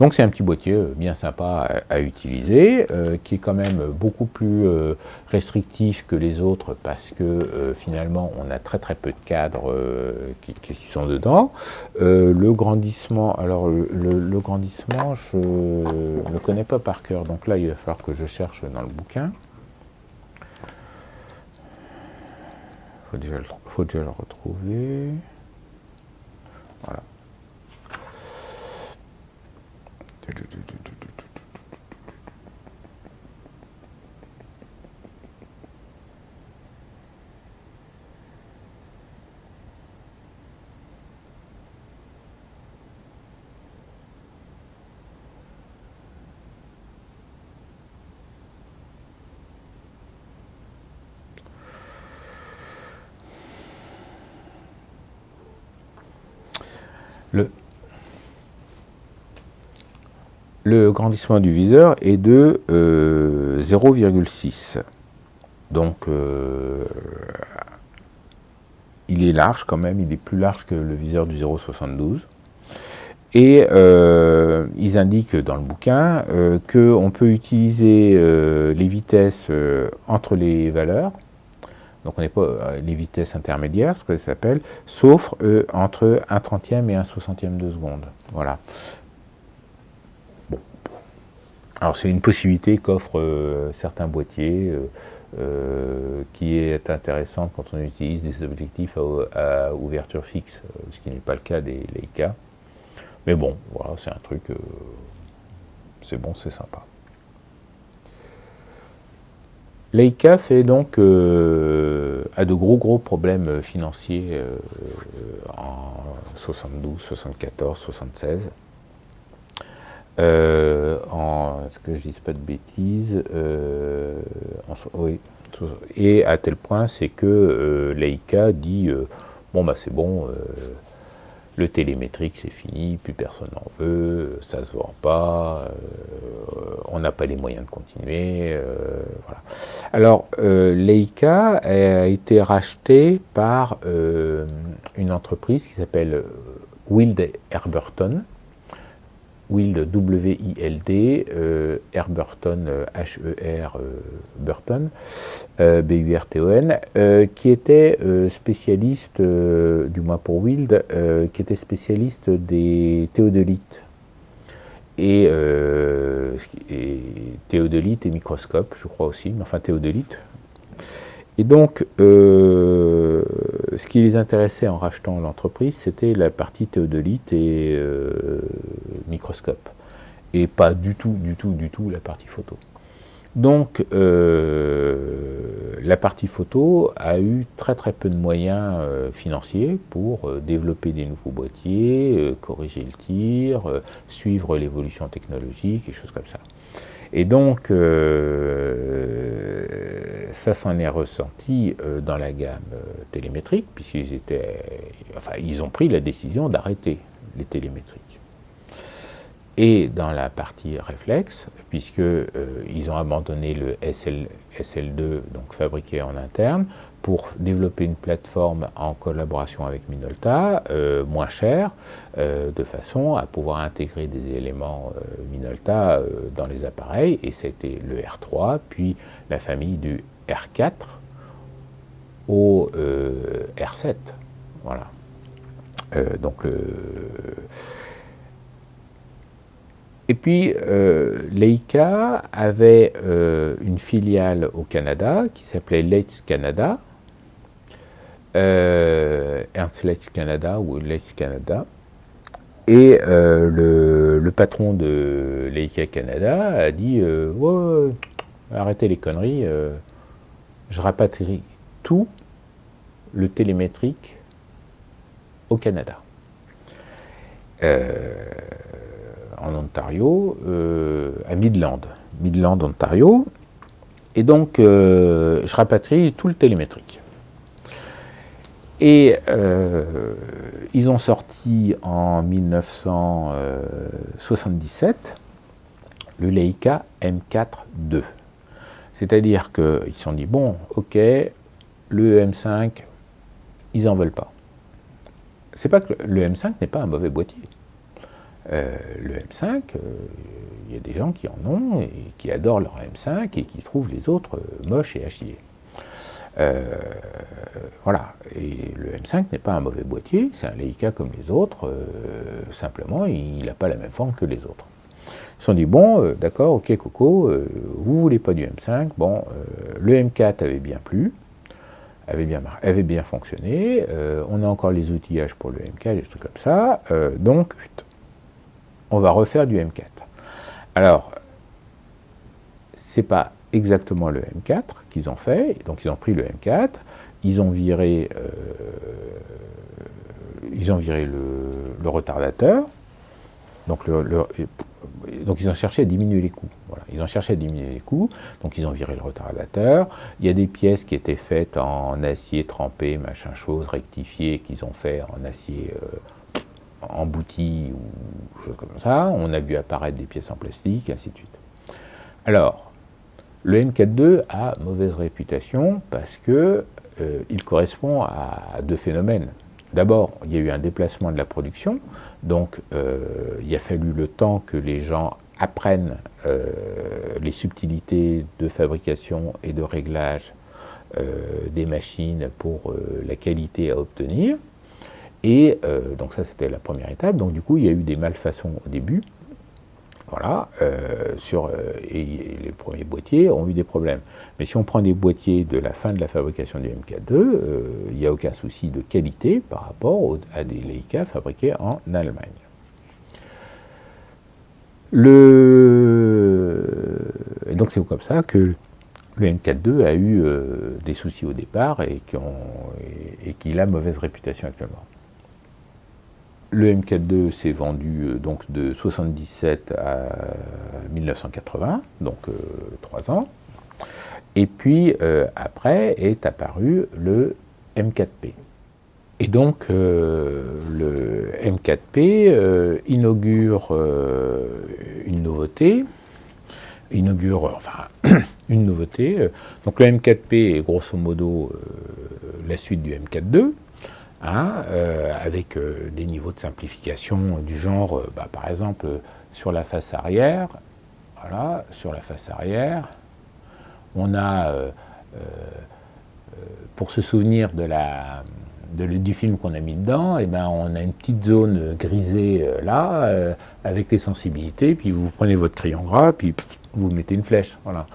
Donc c'est un petit boîtier bien sympa à utiliser, qui est quand même beaucoup plus restrictif que les autres parce que finalement on a très peu de cadres qui sont dedans. Le grandissement, alors le grandissement, je ne le connais pas par cœur, donc là il va falloir que je cherche dans le bouquin. Faut déjà le retrouver. Voilà. Le grandissement du viseur est de 0,6. Donc il est large quand même, il est plus large que le viseur du 0,72. Et ils indiquent dans le bouquin qu'on peut utiliser les vitesses entre les valeurs, donc on n'est pas les vitesses intermédiaires, ce que ça s'appelle, sauf entre 1/30 et 1/60 de seconde. Voilà. Bon. Alors c'est une possibilité qu'offrent certains boîtiers qui est intéressante quand on utilise des objectifs à ouverture fixe, ce qui n'est pas le cas des Leica. Mais bon, voilà, c'est un truc, c'est bon, c'est sympa. Leica fait donc a de gros problèmes financiers en 72, 74, 76. Est-ce que je dise pas de bêtises, oui. Et à tel point, c'est que Leica dit bon bah c'est bon, le télémétrique c'est fini, plus personne n'en veut, ça se vend pas, on n'a pas les moyens de continuer. Voilà. Alors Leica a été racheté par une entreprise qui s'appelle Wild Herberton. Wild, W-I-L-D, Herberton, H-E-R, Burton, B-U-R-T-O-N, qui était spécialiste, du moins pour Wild, qui était spécialiste des théodolites. Et théodolites et microscopes, je crois aussi, mais enfin théodolites. Et donc, ce qui les intéressait en rachetant l'entreprise, c'était la partie théodolite et microscope, et pas du tout la partie photo. Donc, la partie photo a eu très peu de moyens financiers pour développer des nouveaux boîtiers, corriger le tir, suivre l'évolution technologique, et choses comme ça. Et donc, ça s'en est ressenti dans la gamme télémétrique, puisqu'ils ont pris la décision d'arrêter les télémétriques. Et dans la partie réflexe, puisqu'ils ont abandonné le SL2, donc fabriqué en interne, pour développer une plateforme en collaboration avec Minolta, moins chère, de façon à pouvoir intégrer des éléments Minolta dans les appareils, et c'était le R3, puis la famille du R4 au R7. Voilà. Et puis, Leica avait une filiale au Canada qui s'appelait Leitz Canada, Ernst Leitz Canada ou Leitz Canada. Et le patron de Leica Canada a dit oh, arrêtez les conneries, je rapatrie tout le télémétrique au Canada. En Ontario, à Midland, Ontario, et donc je rapatrie tout le télémétrique. Et ils ont sorti en 1977 le Leica M4-II. C'est-à-dire qu'ils se sont dit, bon, ok, le M5, ils n'en veulent pas. C'est pas que le M5 n'est pas un mauvais boîtier. Le M5, il y a des gens qui en ont et qui adorent leur M5 et qui trouvent les autres moches et à chier. Voilà, et le M5 n'est pas un mauvais boîtier, c'est un Leica comme les autres, simplement il n'a pas la même forme que les autres. Ils se sont dit, bon, d'accord, ok Coco, vous voulez pas du M5, bon, le M4 avait bien plu, avait bien fonctionné, on a encore les outillages pour le M4, des trucs comme ça, donc on va refaire du M4. Alors, c'est pas exactement le M4 qu'ils ont fait, donc ils ont pris le M4, ils ont viré le retardateur, donc ils ont cherché à diminuer les coûts. Voilà. Ils ont cherché à diminuer les coûts, donc ils ont viré le retardateur. Il y a des pièces qui étaient faites en acier trempé, machin chose, rectifié, qu'ils ont fait en acier embouti ou choses comme ça. On a vu apparaître des pièces en plastique, et ainsi de suite. Alors, le M4-II a mauvaise réputation parce que il correspond à deux phénomènes. D'abord, il y a eu un déplacement de la production, donc il a fallu le temps que les gens apprennent les subtilités de fabrication et de réglage des machines pour la qualité à obtenir. Et donc ça, c'était la première étape. Donc du coup, il y a eu des malfaçons au début. Voilà, et les premiers boîtiers ont eu des problèmes. Mais si on prend des boîtiers de la fin de la fabrication du MK2, il n'y a aucun souci de qualité par rapport à des Leica fabriqués en Allemagne. Et donc c'est comme ça que le MK2 a eu des soucis au départ et qu'il a mauvaise réputation actuellement. Le MK2 s'est vendu donc de 1977 à 1980, donc 3 ans. Et puis après est apparu le M4P. Et donc le M4P inaugure une nouveauté. Donc le M4P est grosso modo la suite du M4-II. Avec des niveaux de simplification du genre, par exemple, sur la face arrière, voilà, sur la face arrière, on a, pour se souvenir du film qu'on a mis dedans, et on a une petite zone grisée là, avec les sensibilités, puis vous prenez votre crayon gras, puis vous mettez une flèche, voilà.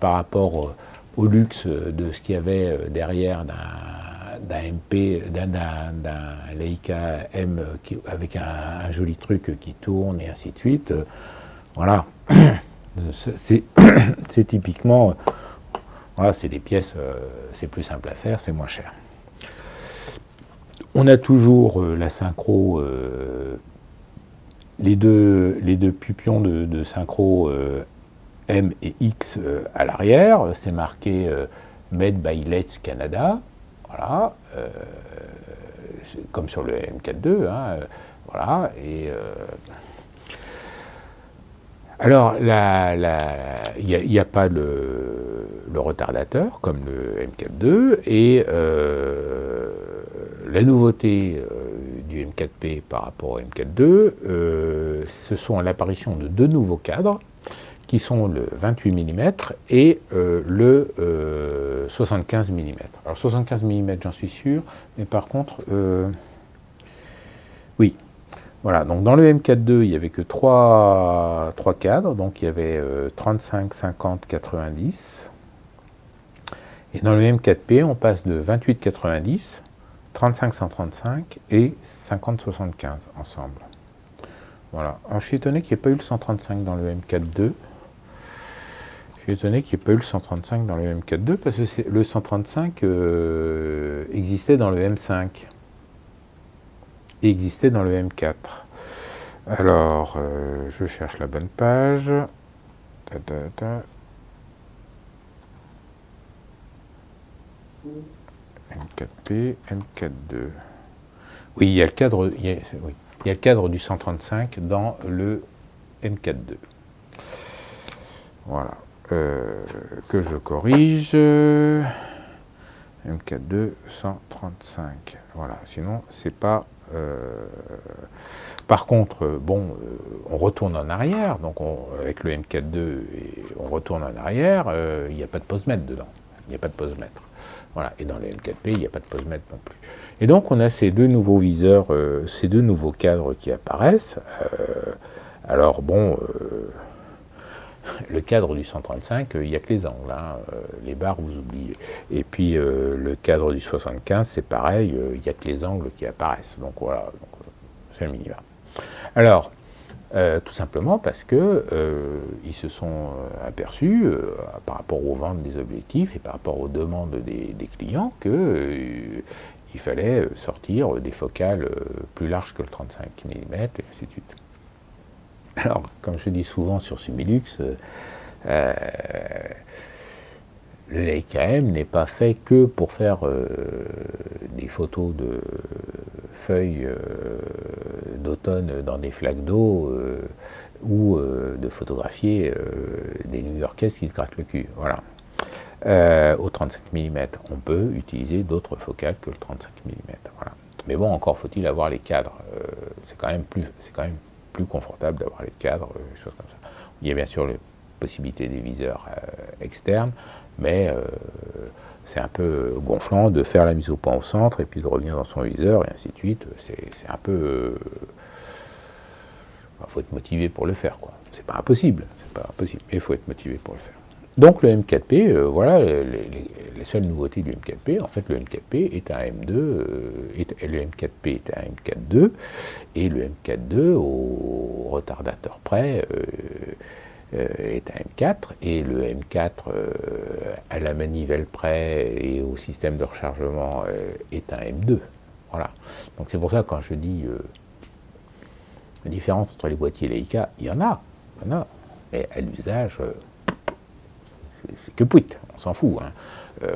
Par rapport au luxe de ce qu'il y avait derrière d'un Leica M avec un joli truc qui tourne et ainsi de suite. Voilà. C'est typiquement, voilà, c'est des pièces, c'est plus simple à faire, c'est moins cher. On a toujours la synchro, les deux pupions de synchro M et X à l'arrière. C'est marqué Made by Leitz Canada. Voilà, comme sur le M4-II, voilà, et alors il n'y a pas le retardateur comme le M4-II, et la nouveauté du M4P par rapport au M4-II, ce sont l'apparition de deux nouveaux cadres, qui sont le 28 mm et le 75 mm. Alors 75 mm, j'en suis sûr, mais par contre, oui. Voilà, donc dans le M4-II, il n'y avait que trois cadres, donc il y avait 35, 50, 90. Et dans le M4P, on passe de 28, 90, 35, 135 et 50, 75 ensemble. Voilà. Alors je suis étonné qu'il n'y ait pas eu le 135 dans le M4-II. Je suis étonné qu'il n'y ait pas eu le 135 dans le M4-II parce que le 135 existait dans le M5 et existait dans le M4. Alors, je cherche la bonne page. M4P, M4.2. Oui, il y a le cadre, il y a le cadre du 135 dans le M4.2. Voilà. Que je corrige. M4.2 135. Voilà. Sinon, c'est pas. Par contre, bon, on retourne en arrière. Donc, avec le M4.2, on retourne en arrière. Il n'y a pas de posemètre dedans. Il n'y a pas de posemètre. Voilà. Et dans le M4P, il n'y a pas de posemètre non plus. Et donc, on a ces deux nouveaux viseurs, ces deux nouveaux cadres qui apparaissent. Alors, bon. Le cadre du 135, il n'y a que les angles, hein, les barres vous oubliez. Et puis le cadre du 75, c'est pareil, il n'y a que les angles qui apparaissent. Donc voilà, c'est le minimum. Alors, tout simplement parce que ils se sont aperçus, par rapport aux ventes des objectifs et par rapport aux demandes des clients, qu'il fallait sortir des focales plus larges que le 35 mm, et ainsi de suite. Alors, comme je dis souvent sur Sumilux, le Leica M n'est pas fait que pour faire des photos de feuilles d'automne dans des flaques d'eau ou de photographier des New-Yorkaises qui se grattent le cul. Voilà. Au 35 mm, on peut utiliser d'autres focales que le 35 mm. Voilà. Mais bon, encore faut-il avoir les cadres. C'est quand même plus confortable d'avoir les cadres, des choses comme ça. Il y a bien sûr la possibilité des viseurs externes, mais c'est un peu gonflant de faire la mise au point au centre et puis de revenir dans son viseur et ainsi de suite. C'est un peu... faut être motivé pour le faire, quoi. C'est pas impossible, mais il faut être motivé pour le faire. Donc le M4P, voilà les seules nouveautés du M4P. En fait, le M4P est un M2, le M4P est un M4.2, et le M4.2, au retardateur près, est un M4, et le M4 à la manivelle près et au système de rechargement est un M2. Voilà. Donc c'est pour ça que quand je dis la différence entre les boîtiers Leica, il y en a. Mais à l'usage, c'est que pouit, on s'en fout. Hein.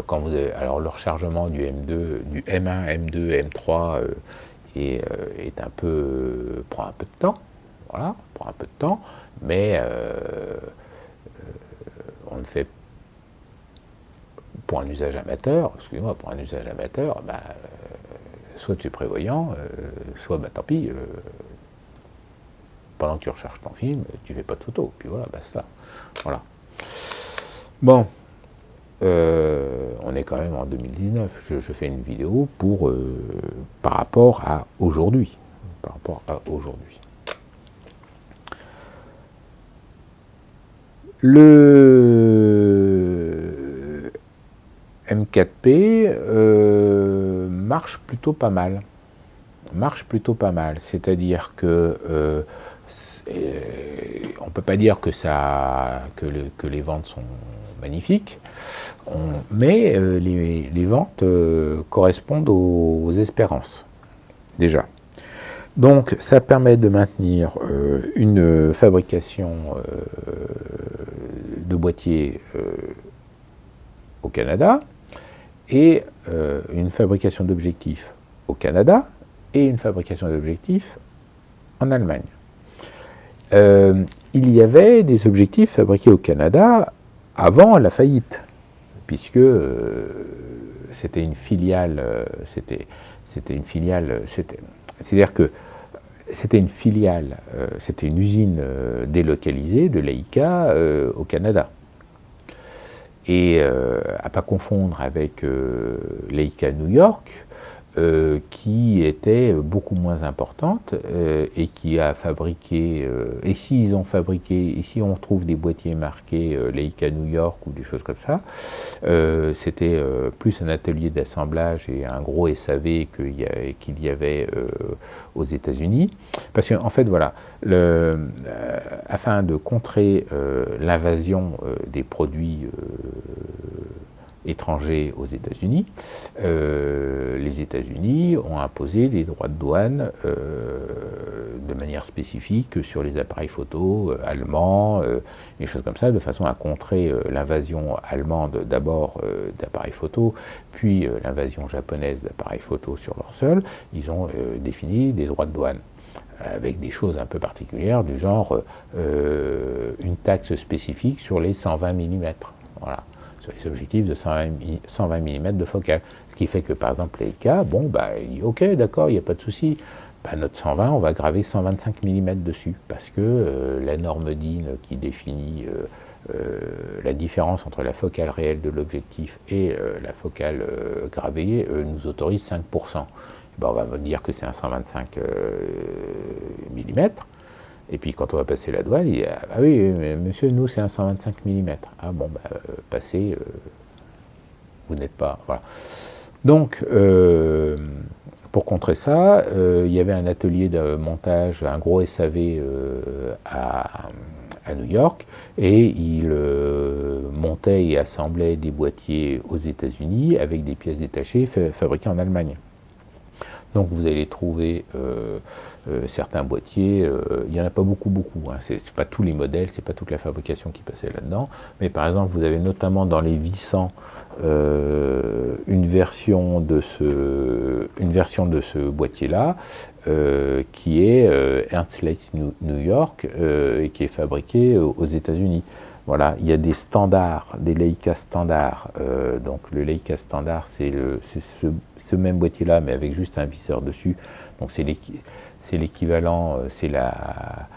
Quand vous avez, alors le rechargement du M2, du M1, M2, M3 est un peu prend un peu de temps, voilà, prend un peu de temps, mais on ne fait pour un usage amateur, excusez-moi, pour un usage amateur, soit tu es prévoyant, soit tant pis. Pendant que tu recharges ton film, tu fais pas de photos, puis voilà, basta. Voilà. Bon, on est quand même en 2019. Je fais une vidéo par rapport à aujourd'hui. Le M4P marche plutôt pas mal. C'est-à-dire que on ne peut pas dire que les ventes sont magnifiques, mais les ventes correspondent aux espérances, déjà. Donc, ça permet de maintenir une fabrication de boîtiers au Canada et une fabrication d'objectifs au Canada et une fabrication d'objectifs en Allemagne. Il y avait des objectifs fabriqués au Canada avant la faillite, puisque c'était une filiale, c'est-à-dire que c'était une usine délocalisée de Leica au Canada. Et à ne pas confondre avec Leica New York, qui était beaucoup moins importante et qui a fabriqué, et si on trouve des boîtiers marqués Leica New York ou des choses comme ça, c'était plus un atelier d'assemblage et un gros SAV qu'il y avait aux États-Unis. Parce qu'en fait, voilà, afin de contrer l'invasion des produits étrangers aux États-Unis, les États-Unis ont imposé des droits de douane de manière spécifique sur les appareils photo allemands, des choses comme ça, de façon à contrer l'invasion allemande d'abord d'appareils photo, puis l'invasion japonaise d'appareils photo sur leur sol. Ils ont défini des droits de douane avec des choses un peu particulières, du genre une taxe spécifique sur les 120 mm, voilà, sur les objectifs de 120 mm de focale. Ce qui fait que, par exemple, Leica, bon, bah, il dit, ok, d'accord, il n'y a pas de souci, bah, notre 120, on va graver 125 mm dessus, parce que la norme DIN qui définit la différence entre la focale réelle de l'objectif et la focale gravée nous autorise 5%. Ben, on va dire que c'est un 125 mm. Et puis quand on va passer la douane, il dit ah oui, mais monsieur, nous c'est un 125 mm. Ah bon, bah, passez, vous n'êtes pas. Voilà. Donc, pour contrer ça, il y avait un atelier de montage, un gros SAV à New York, et il montait et assemblait des boîtiers aux États-Unis avec des pièces détachées fabriquées en Allemagne. Donc vous allez trouver certains boîtiers, il n'y en a pas beaucoup, hein. C'est pas tous les modèles, c'est pas toute la fabrication qui passait là-dedans, mais par exemple vous avez notamment dans les V100 une version de ce boîtier-là qui est Ernst Lake New York et qui est fabriqué aux États-Unis. Voilà, il y a des standards, des Leica standards. Donc le Leica standard, c'est ce même boîtier-là, mais avec juste un viseur dessus. Donc c'est l'équivalent, c'est la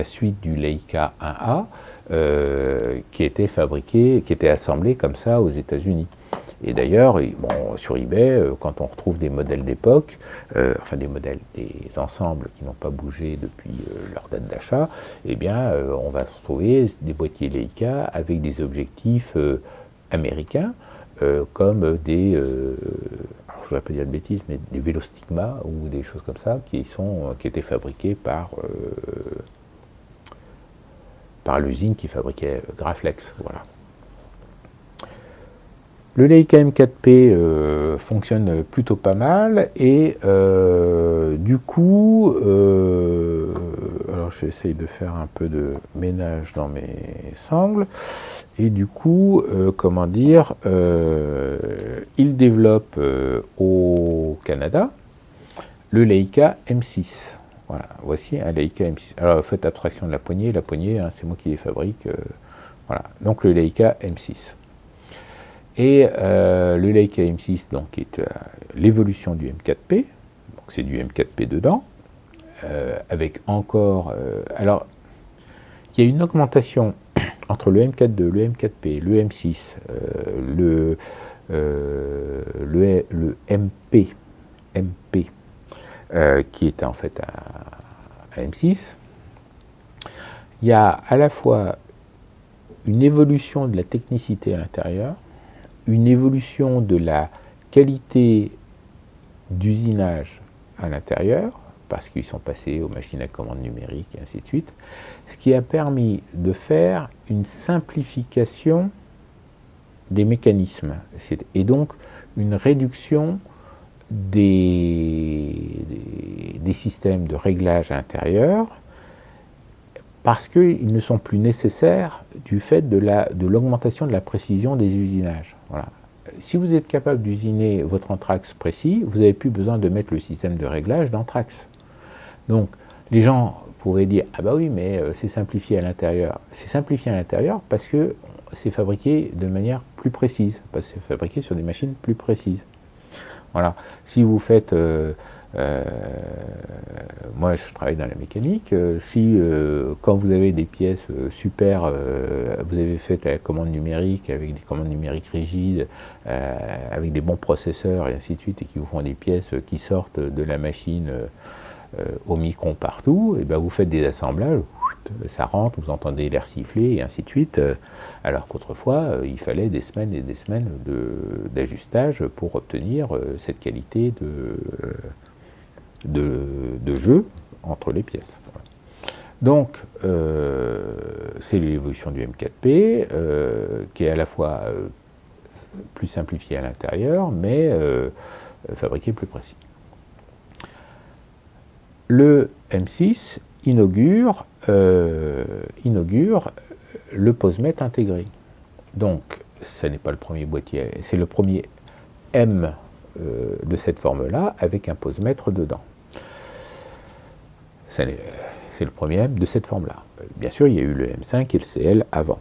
suite du Leica 1A qui était fabriqué, qui était assemblé comme ça aux États-Unis. Et d'ailleurs, bon, sur eBay, quand on retrouve des modèles d'époque, enfin des ensembles qui n'ont pas bougé depuis leur date d'achat, eh bien, on va retrouver des boîtiers Leica avec des objectifs américains, comme des, alors je ne vais pas dire de bêtises, mais des Vélostigma ou des choses comme ça, qui étaient fabriqués par l'usine qui fabriquait Graflex. Voilà. Le Leica M4P fonctionne plutôt pas mal et du coup, alors j'essaye de faire un peu de ménage dans mes sangles et du coup, comment dire, il développe au Canada le Leica M6. Voilà, voici un Leica M6. Alors faites abstraction de la poignée, hein, c'est moi qui les fabrique. Voilà, donc le Leica M6. Et le Leica M6 donc, est l'évolution du M4P, donc c'est du M4P dedans, avec encore... alors, il y a une augmentation entre le M4II, le M4P, le M6, le MP, qui est en fait un M6. Il y a à la fois une évolution de la technicité à l'intérieur, une évolution de la qualité d'usinage à l'intérieur, parce qu'ils sont passés aux machines à commande numérique et ainsi de suite, ce qui a permis de faire une simplification des mécanismes, et donc une réduction des systèmes de réglage intérieur, parce qu'ils ne sont plus nécessaires du fait de l'augmentation de la précision des usinages. Voilà. Si vous êtes capable d'usiner votre anthrax précis, vous n'avez plus besoin de mettre le système de réglage d'anthrax. Donc, les gens pourraient dire « Ah bah oui, mais c'est simplifié à l'intérieur ». C'est simplifié à l'intérieur parce que c'est fabriqué de manière plus précise, parce que c'est fabriqué sur des machines plus précises. Voilà. Si vous faites... moi, je travaille dans la mécanique. Quand vous avez des pièces super, vous avez fait la commande numérique avec des commandes numériques rigides, avec des bons processeurs et ainsi de suite, et qui vous font des pièces qui sortent de la machine au micron partout, et ben vous faites des assemblages, ça rentre, vous entendez l'air siffler et ainsi de suite, alors qu'autrefois il fallait des semaines et des semaines d'ajustage pour obtenir cette qualité de jeu entre les pièces. Donc, c'est l'évolution du M4P, qui est à la fois plus simplifié à l'intérieur, mais fabriqué plus précis. Le M6 inaugure le posemètre intégré. Donc, ce n'est pas le premier boîtier, c'est le premier M de cette forme-là, avec un posemètre dedans. C'est le premier M de cette forme-là. Bien sûr, il y a eu le M5 et le CL avant.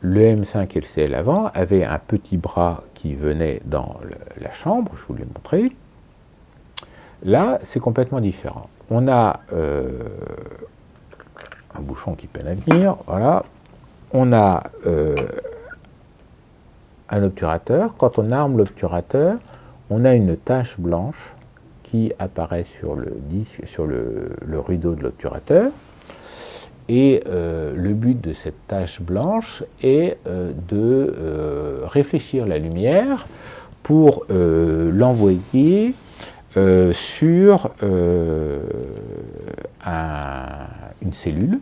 Le M5 et le CL avant avaient un petit bras qui venait dans la chambre, je vous l'ai montré. Là, c'est complètement différent. On a un bouchon qui peine à venir, voilà. On a un obturateur. Quand on arme l'obturateur, on a une tache blanche qui apparaît sur le disque, sur le rideau de l'obturateur. Et le but de cette tache blanche est de réfléchir la lumière pour l'envoyer sur une cellule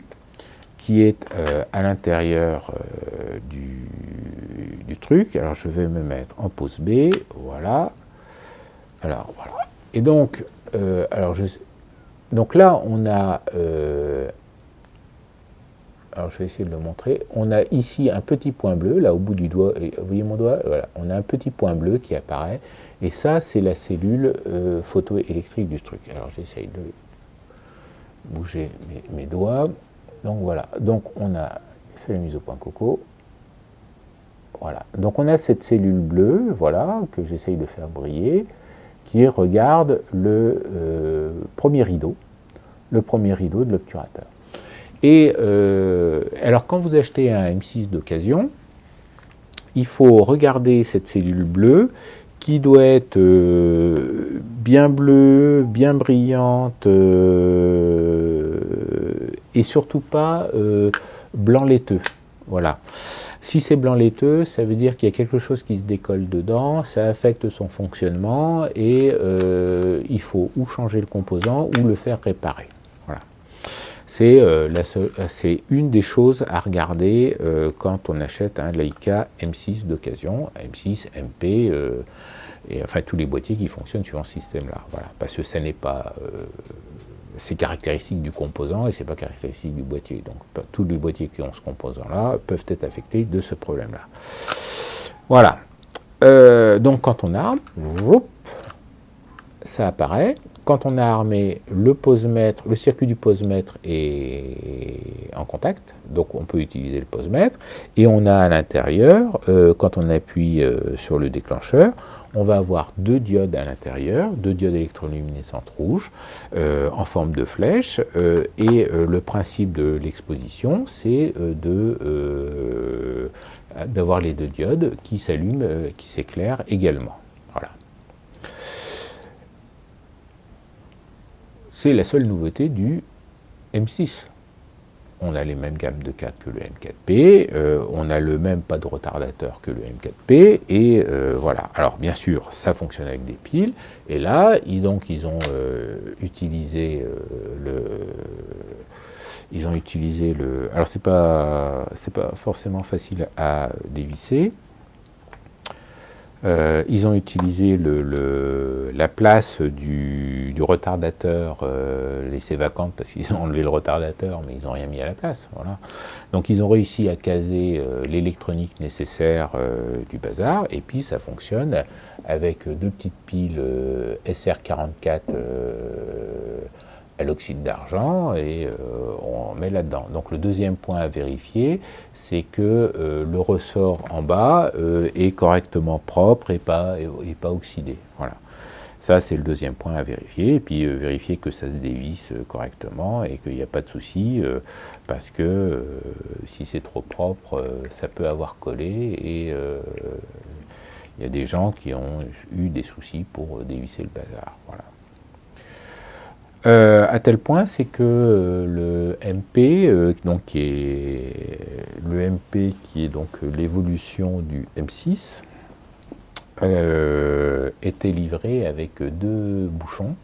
qui est à l'intérieur du truc. Alors je vais me mettre en pose B, voilà. Alors voilà. Et donc, donc là on a, alors je vais essayer de le montrer, on a ici un petit point bleu, là au bout du doigt, et, vous voyez mon doigt, voilà, on a un petit point bleu qui apparaît, et ça c'est la cellule photoélectrique du truc. Alors j'essaye de bouger mes doigts. Donc voilà, donc on a fait la mise au point coco. Voilà, donc on a cette cellule bleue, voilà, que j'essaye de faire briller, qui regarde le premier rideau de l'obturateur. Et alors quand vous achetez un M6 d'occasion, il faut regarder cette cellule bleue qui doit être bien bleue, bien brillante, et surtout pas blanc laiteux. Voilà. Si c'est blanc laiteux, ça veut dire qu'il y a quelque chose qui se décolle dedans, ça affecte son fonctionnement et il faut ou changer le composant ou le faire réparer. Voilà. C'est une des choses à regarder quand on achète un Leica M6 d'occasion, M6, MP, et enfin tous les boîtiers qui fonctionnent sur ce système-là. Voilà. Parce que ça n'est pas... c'est caractéristique du composant et c'est pas caractéristique du boîtier. Donc tous les boîtiers qui ont ce composant-là peuvent être affectés de ce problème-là. Voilà. Donc quand on arme, ça apparaît. Quand on a armé le posemètre, le circuit du posemètre est en contact, donc on peut utiliser le posemètre. Et on a à l'intérieur, quand on appuie sur le déclencheur, on va avoir deux diodes à l'intérieur, deux diodes électroluminescentes rouges en forme de flèche. Et le principe de l'exposition, c'est d'avoir les deux diodes qui s'allument, qui s'éclairent également. Voilà. C'est la seule nouveauté du M6. On a les mêmes gammes de cadres que le M4P, on a le même pas de retardateur que le M4P, et voilà. Alors bien sûr, ça fonctionne avec des piles, et là, ils ont utilisé alors c'est pas forcément facile à dévisser. Ils ont utilisé la place du retardateur laissée vacante parce qu'ils ont enlevé le retardateur, mais ils n'ont rien mis à la place. Voilà. Donc ils ont réussi à caser l'électronique nécessaire du bazar, et puis ça fonctionne avec deux petites piles SR44 à l'oxyde d'argent, et on met là-dedans. Donc le deuxième point à vérifier, c'est que le ressort en bas est correctement propre et pas oxydé. Voilà. Ça, c'est le deuxième point à vérifier. Et puis vérifier que ça se dévisse correctement et qu'il n'y a pas de souci, parce que si c'est trop propre, ça peut avoir collé, et il y a des gens qui ont eu des soucis pour dévisser le bazar. Voilà. À tel point, c'est que le MP, donc qui est donc l'évolution du M6, était livré avec deux bouchons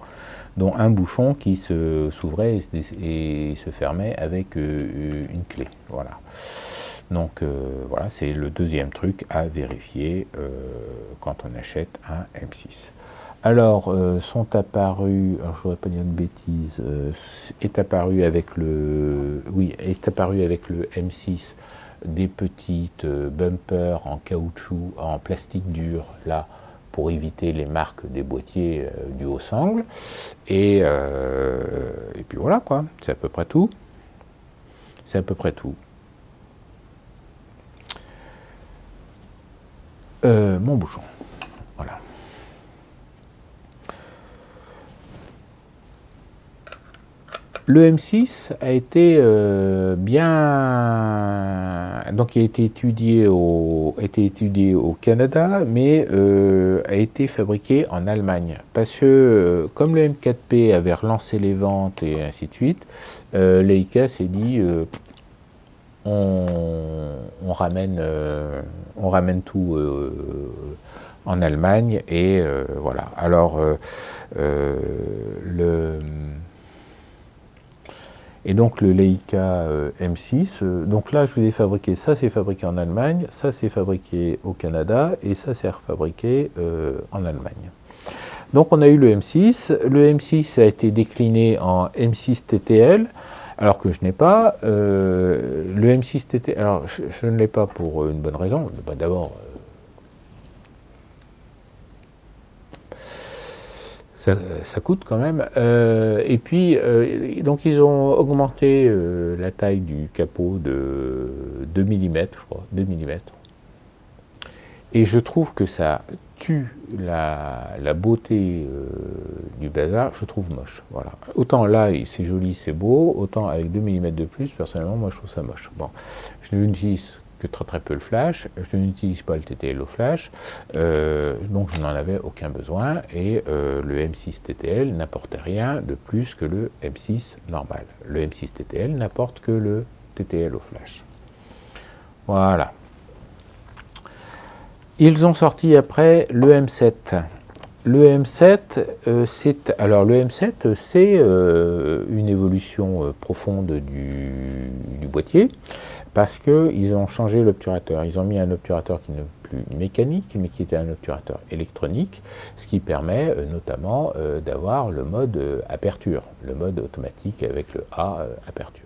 dont un bouchon qui s'ouvrait et se fermait avec une clé. Voilà. Donc voilà, c'est le deuxième truc à vérifier quand on achète un M6. Alors, sont apparus, alors je ne voudrais pas dire de bêtises, est apparu avec le M6 des petites bumpers en caoutchouc, en plastique dur, là, pour éviter les marques des boîtiers du haut sangle. Et puis voilà, quoi, c'est à peu près tout. C'est à peu près tout. Mon bouchon, voilà. Le M6 a été donc a été étudié au Canada, mais a été fabriqué en Allemagne, parce que comme le M4P avait relancé les ventes et ainsi de suite, Leica s'est dit on ramène tout en Allemagne, et voilà. Alors et donc le Leica M6, donc là je vous ai fabriqué, ça c'est fabriqué en Allemagne, ça c'est fabriqué au Canada, et ça c'est refabriqué en Allemagne. Donc on a eu le M6 a été décliné en M6 TTL, alors que je n'ai pas. Le M6 TTL, alors je ne l'ai pas pour une bonne raison. D'abord, ça coûte quand même. Et puis, donc ils ont augmenté la taille du capot de 2 mm, je crois, 2 mm. Et je trouve que ça tue la beauté du bazar, je trouve moche. Voilà. Autant là, c'est joli, c'est beau, autant avec 2 mm de plus, personnellement, moi je trouve ça moche. Bon, je n'utilise que très peu le flash, je n'utilise pas le TTL au flash, donc je n'en avais aucun besoin, et le M6 TTL n'apportait rien de plus que le M6 normal. Le M6 TTL n'apporte que le TTL au flash. Voilà. Ils ont sorti après le M7. Le M7, c'est une évolution profonde du boîtier, parce qu'ils ont changé l'obturateur. Ils ont mis un obturateur qui n'est plus mécanique, mais qui était un obturateur électronique, ce qui permet notamment d'avoir le mode aperture, le mode automatique avec le A aperture.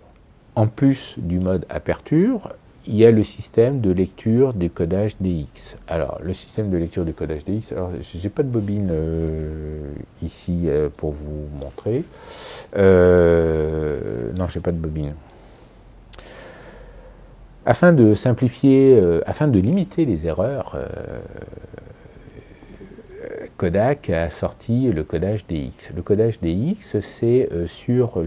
En plus du mode aperture, il y a le système de lecture du codage DX. Alors, le système de lecture du codage DX, alors j'ai pas de bobine ici pour vous montrer. Non, j'ai pas de bobine. Afin de simplifier, afin de limiter les erreurs, Kodak a sorti le codage DX. Le codage DX, c'est sur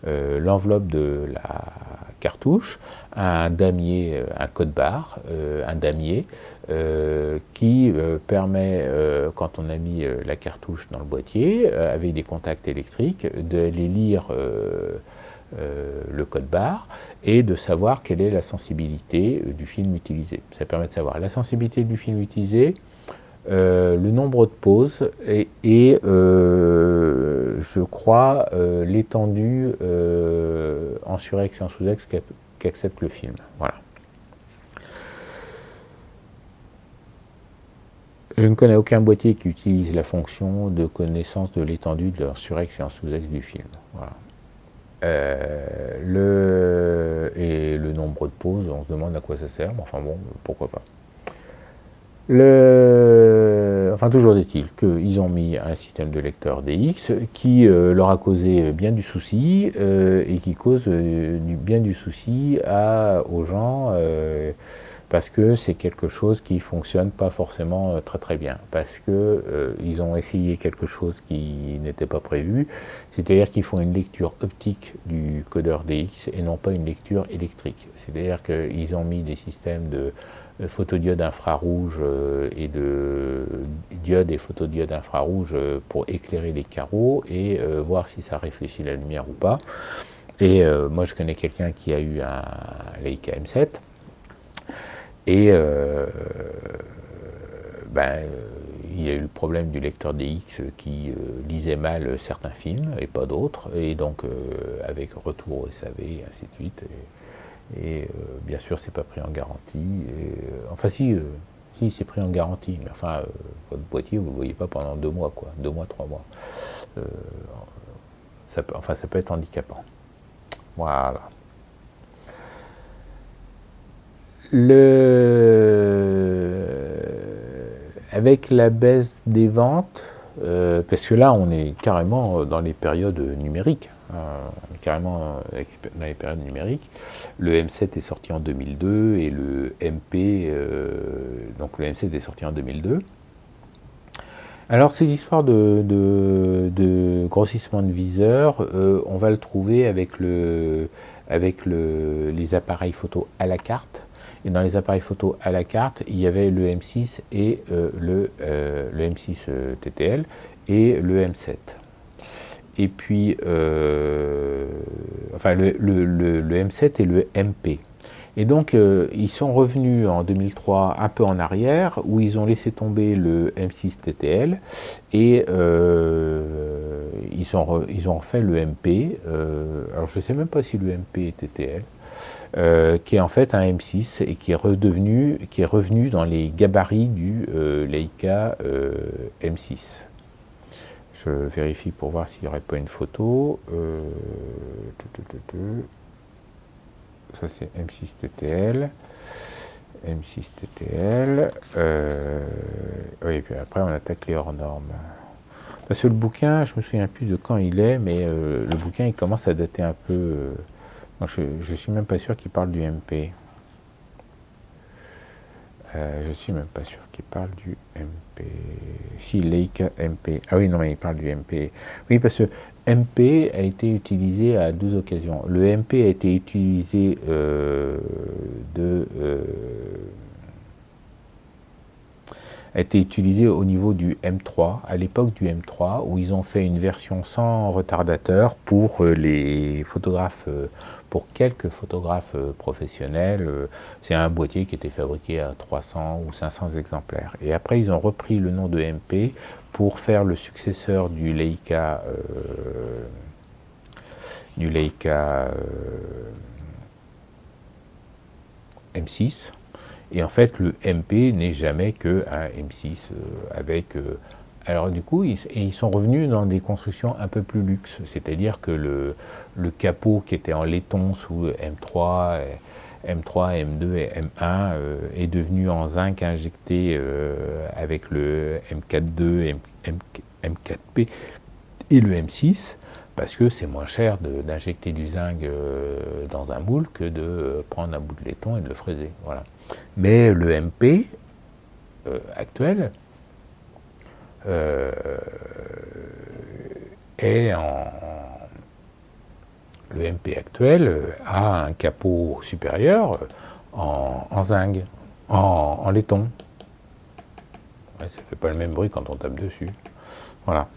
l'enveloppe de la cartouche, un damier, un code barre, un damier qui permet, quand on a mis la cartouche dans le boîtier, avec des contacts électriques, d'aller lire le code barre et de savoir quelle est la sensibilité du film utilisé. Ça permet de savoir la sensibilité du film utilisé, le nombre de pauses et je crois l'étendue en surex et en sous-ex qu'accepte le film. Voilà. Je ne connais aucun boîtier qui utilise la fonction de connaissance de l'étendue de surex et en sous-ex du film. Voilà. Et le nombre de pauses, on se demande à quoi ça sert, mais enfin bon, pourquoi pas. Enfin, toujours est-il qu'ils ont mis un système de lecteur DX qui leur a causé bien du souci et qui cause bien du souci aux gens parce que c'est quelque chose qui fonctionne pas forcément très bien, parce que ils ont essayé quelque chose qui n'était pas prévu, c'est-à-dire qu'ils font une lecture optique du codeur DX et non pas une lecture électrique. C'est-à-dire qu'ils ont mis des systèmes de photodiodes infrarouges et de diodes et photodiodes infrarouges pour éclairer les carreaux et voir si ça réfléchit la lumière ou pas. Et moi je connais quelqu'un qui a eu un Leica M7 et il y a eu le problème du lecteur DX qui lisait mal certains films et pas d'autres, et donc avec retour au SAV et ainsi de suite. Et bien sûr, c'est pas pris en garantie. Et, enfin, si, c'est pris en garantie, mais enfin, votre boîtier, vous le voyez pas pendant 2 mois, quoi, 2 mois, 3 mois. Ça peut être handicapant. Voilà. Avec la baisse des ventes, parce que là, on est carrément dans les périodes numériques. Carrément dans les périodes numériques. Le M7 est sorti en 2002 et le MP, donc le M7 est sorti en 2002. Alors ces histoires de grossissement de viseur, on va le trouver avec les appareils photo à la carte. Et dans les appareils photo à la carte, il y avait le M6 et le M6 TTL et le M7. Et puis, enfin le M7 et le MP. Et donc, ils sont revenus en 2003 un peu en arrière, où ils ont laissé tomber le M6 TTL, et ils ont refait le MP. Alors, je ne sais même pas si le MP est TTL, qui est en fait un M6 et qui est revenu dans les gabarits du Leica M6. Je vérifie pour voir s'il n'y aurait pas une photo. Ça c'est M6 TTL. M6 TTL. Oui, et puis après on attaque les hors normes. Parce que le bouquin, je me souviens plus de quand il est, mais le bouquin il commence à dater un peu. Je suis même pas sûr qu'il parle du MP. Je suis même pas sûr qu'il parle du MP. Si, Leica MP. Ah oui, non, mais il parle du MP. Oui, parce que MP a été utilisé à 2 occasions. Le MP a été utilisé au niveau du M3, à l'époque du M3, où ils ont fait une version sans retardateur pour les photographes, pour quelques photographes professionnels. C'est un boîtier qui était fabriqué à 300 ou 500 exemplaires. Et après, ils ont repris le nom de MP pour faire le successeur du Leica M6. Et en fait, le MP n'est jamais qu'un M6 avec... alors du coup, ils sont revenus dans des constructions un peu plus luxe, c'est-à-dire que le capot qui était en laiton sous M3, M2 et M1 est devenu en zinc injecté avec le M4.2, M4P et le M6, parce que c'est moins cher d'injecter du zinc dans un moule que de prendre un bout de laiton et de le fraiser. Voilà. Mais le MP actuel le MP actuel a un capot supérieur en zinc, en laiton. Ouais, ça fait pas le même bruit quand on tape dessus. Voilà.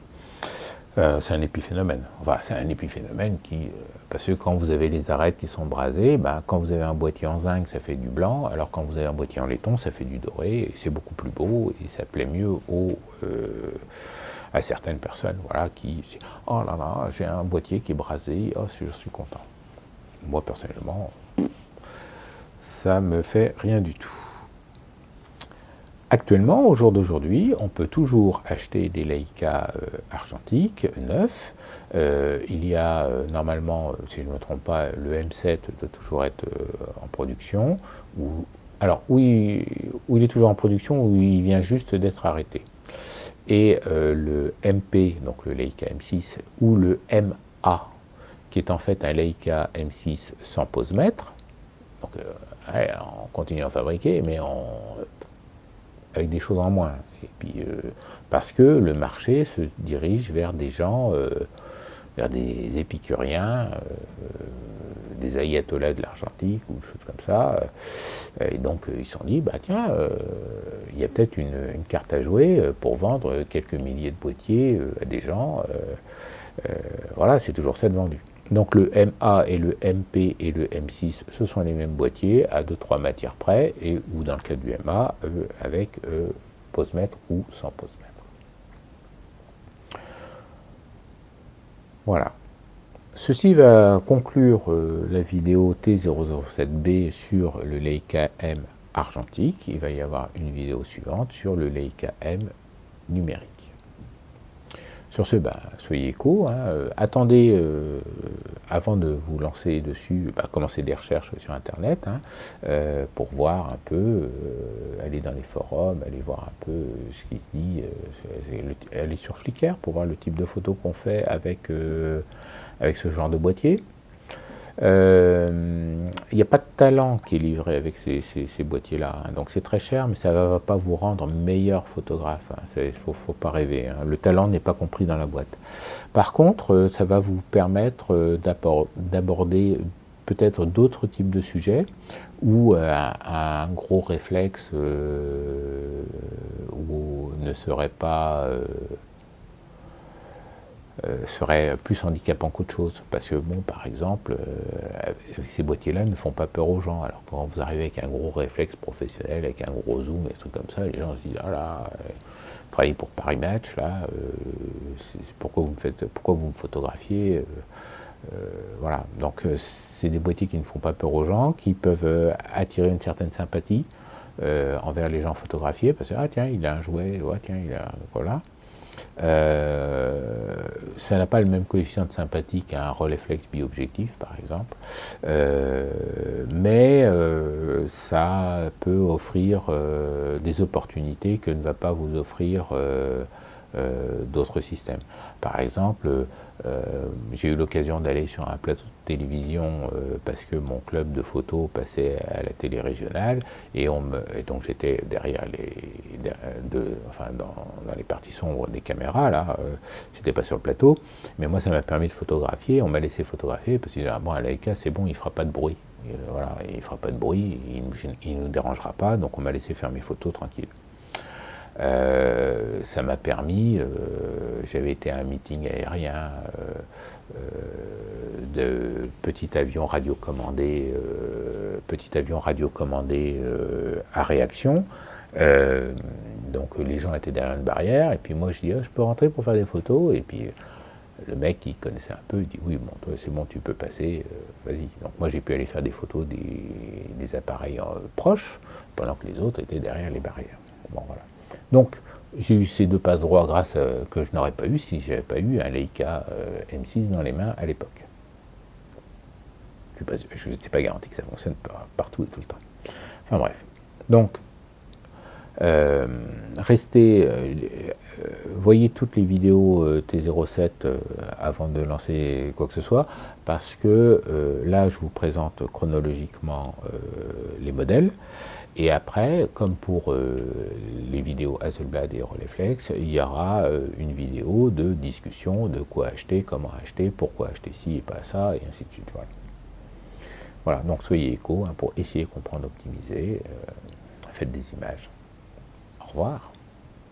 C'est un épiphénomène. Enfin, c'est un épiphénomène qui... parce que quand vous avez les arêtes qui sont brasées, quand vous avez un boîtier en zinc, ça fait du blanc, alors quand vous avez un boîtier en laiton, ça fait du doré, et c'est beaucoup plus beau, et ça plaît mieux à certaines personnes, voilà, qui disent « Oh là là, j'ai un boîtier qui est brasé, oh, je suis content. » Moi, personnellement, ça me fait rien du tout. Actuellement, au jour d'aujourd'hui, on peut toujours acheter des Leica argentiques neufs. Il y a normalement, si je ne me trompe pas, le M7 doit toujours être en production. Où il est toujours en production, ou il vient juste d'être arrêté. Et le MP, donc le Leica M6, ou le MA, qui est en fait un Leica M6 sans posemètre. Donc, on continue à en fabriquer, mais avec des choses en moins. Et puis, parce que le marché se dirige vers des gens, vers des épicuriens, des ayatollahs de l'argentique ou des choses comme ça. Et donc, ils se sont dit, tiens, il y a peut-être une carte à jouer pour vendre quelques milliers de boîtiers à des gens. Voilà, c'est toujours ça de vendu. Donc le MA et le MP et le M6, ce sont les mêmes boîtiers à 2-3 matières près, ou dans le cas du MA, avec posemètre ou sans posemètre. Voilà. Ceci va conclure la vidéo T007B sur le Leica M argentique. Il va y avoir une vidéo suivante sur le Leica M numérique. Sur ce, soyez éco, hein, attendez, avant de vous lancer dessus, commencez des recherches sur Internet, hein, pour voir un peu, aller dans les forums, aller voir un peu ce qui se dit, aller sur Flickr pour voir le type de photos qu'on fait avec, avec ce genre de boîtier. Il n'y a pas de talent qui est livré avec ces boîtiers-là, hein. Donc c'est très cher, mais ça ne va pas vous rendre meilleur photographe, hein. Il ne faut pas rêver, hein. Le talent n'est pas compris dans la boîte. Par contre, ça va vous permettre d'aborder peut-être d'autres types de sujets où un gros réflexe ne serait pas... serait plus handicapant qu'autre chose. Parce que, bon, par exemple, avec ces boîtiers-là ne font pas peur aux gens. Alors, quand vous arrivez avec un gros réflexe professionnel, avec un gros zoom et des trucs comme ça, les gens se disent, ah là, travaillez pour Paris Match, là, pourquoi vous me photographiez voilà. Donc, c'est des boîtiers qui ne font pas peur aux gens, qui peuvent attirer une certaine sympathie envers les gens photographiés, parce que, ah tiens, il a un jouet, ouais, tiens, il a... Voilà. Ça n'a pas le même coefficient de sympathie qu'un Rolleiflex biobjectif par exemple, mais ça peut offrir des opportunités que ne va pas vous offrir d'autres systèmes. Par exemple, j'ai eu l'occasion d'aller sur un plateau de télévision parce que mon club de photo passait à la télé régionale et donc j'étais derrière dans les parties sombres des caméras là, j'étais pas sur le plateau, mais moi ça m'a permis de photographier, on m'a laissé photographier parce que bon, à Leica c'est bon, il fera pas de bruit, voilà, il fera pas de bruit, il nous dérangera pas, donc on m'a laissé faire mes photos tranquille. Ça m'a permis, j'avais été à un meeting aérien de petit avion radiocommandé à réaction. Donc les gens étaient derrière une barrière et puis moi je dis je peux rentrer pour faire des photos, et puis le mec qui connaissait un peu il dit oui, bon, toi c'est bon, tu peux passer, vas-y. Donc moi j'ai pu aller faire des photos des appareils proches pendant que les autres étaient derrière les barrières. Bon, voilà. Donc, j'ai eu ces deux passes droits que je n'aurais pas eu si je n'avais pas eu un Leica M6 dans les mains à l'époque. Je ne sais pas garanti que ça fonctionne partout et tout le temps. Enfin bref. Donc, voyez toutes les vidéos T07 avant de lancer quoi que ce soit, parce que là, je vous présente chronologiquement les modèles. Et après, comme pour les vidéos Hasselblad et Rolleiflex, il y aura une vidéo de discussion de quoi acheter, comment acheter, pourquoi acheter ci et pas ça, et ainsi de suite. Voilà, voilà, donc soyez éco, hein, pour essayer de comprendre, optimiser, faites des images. Au revoir.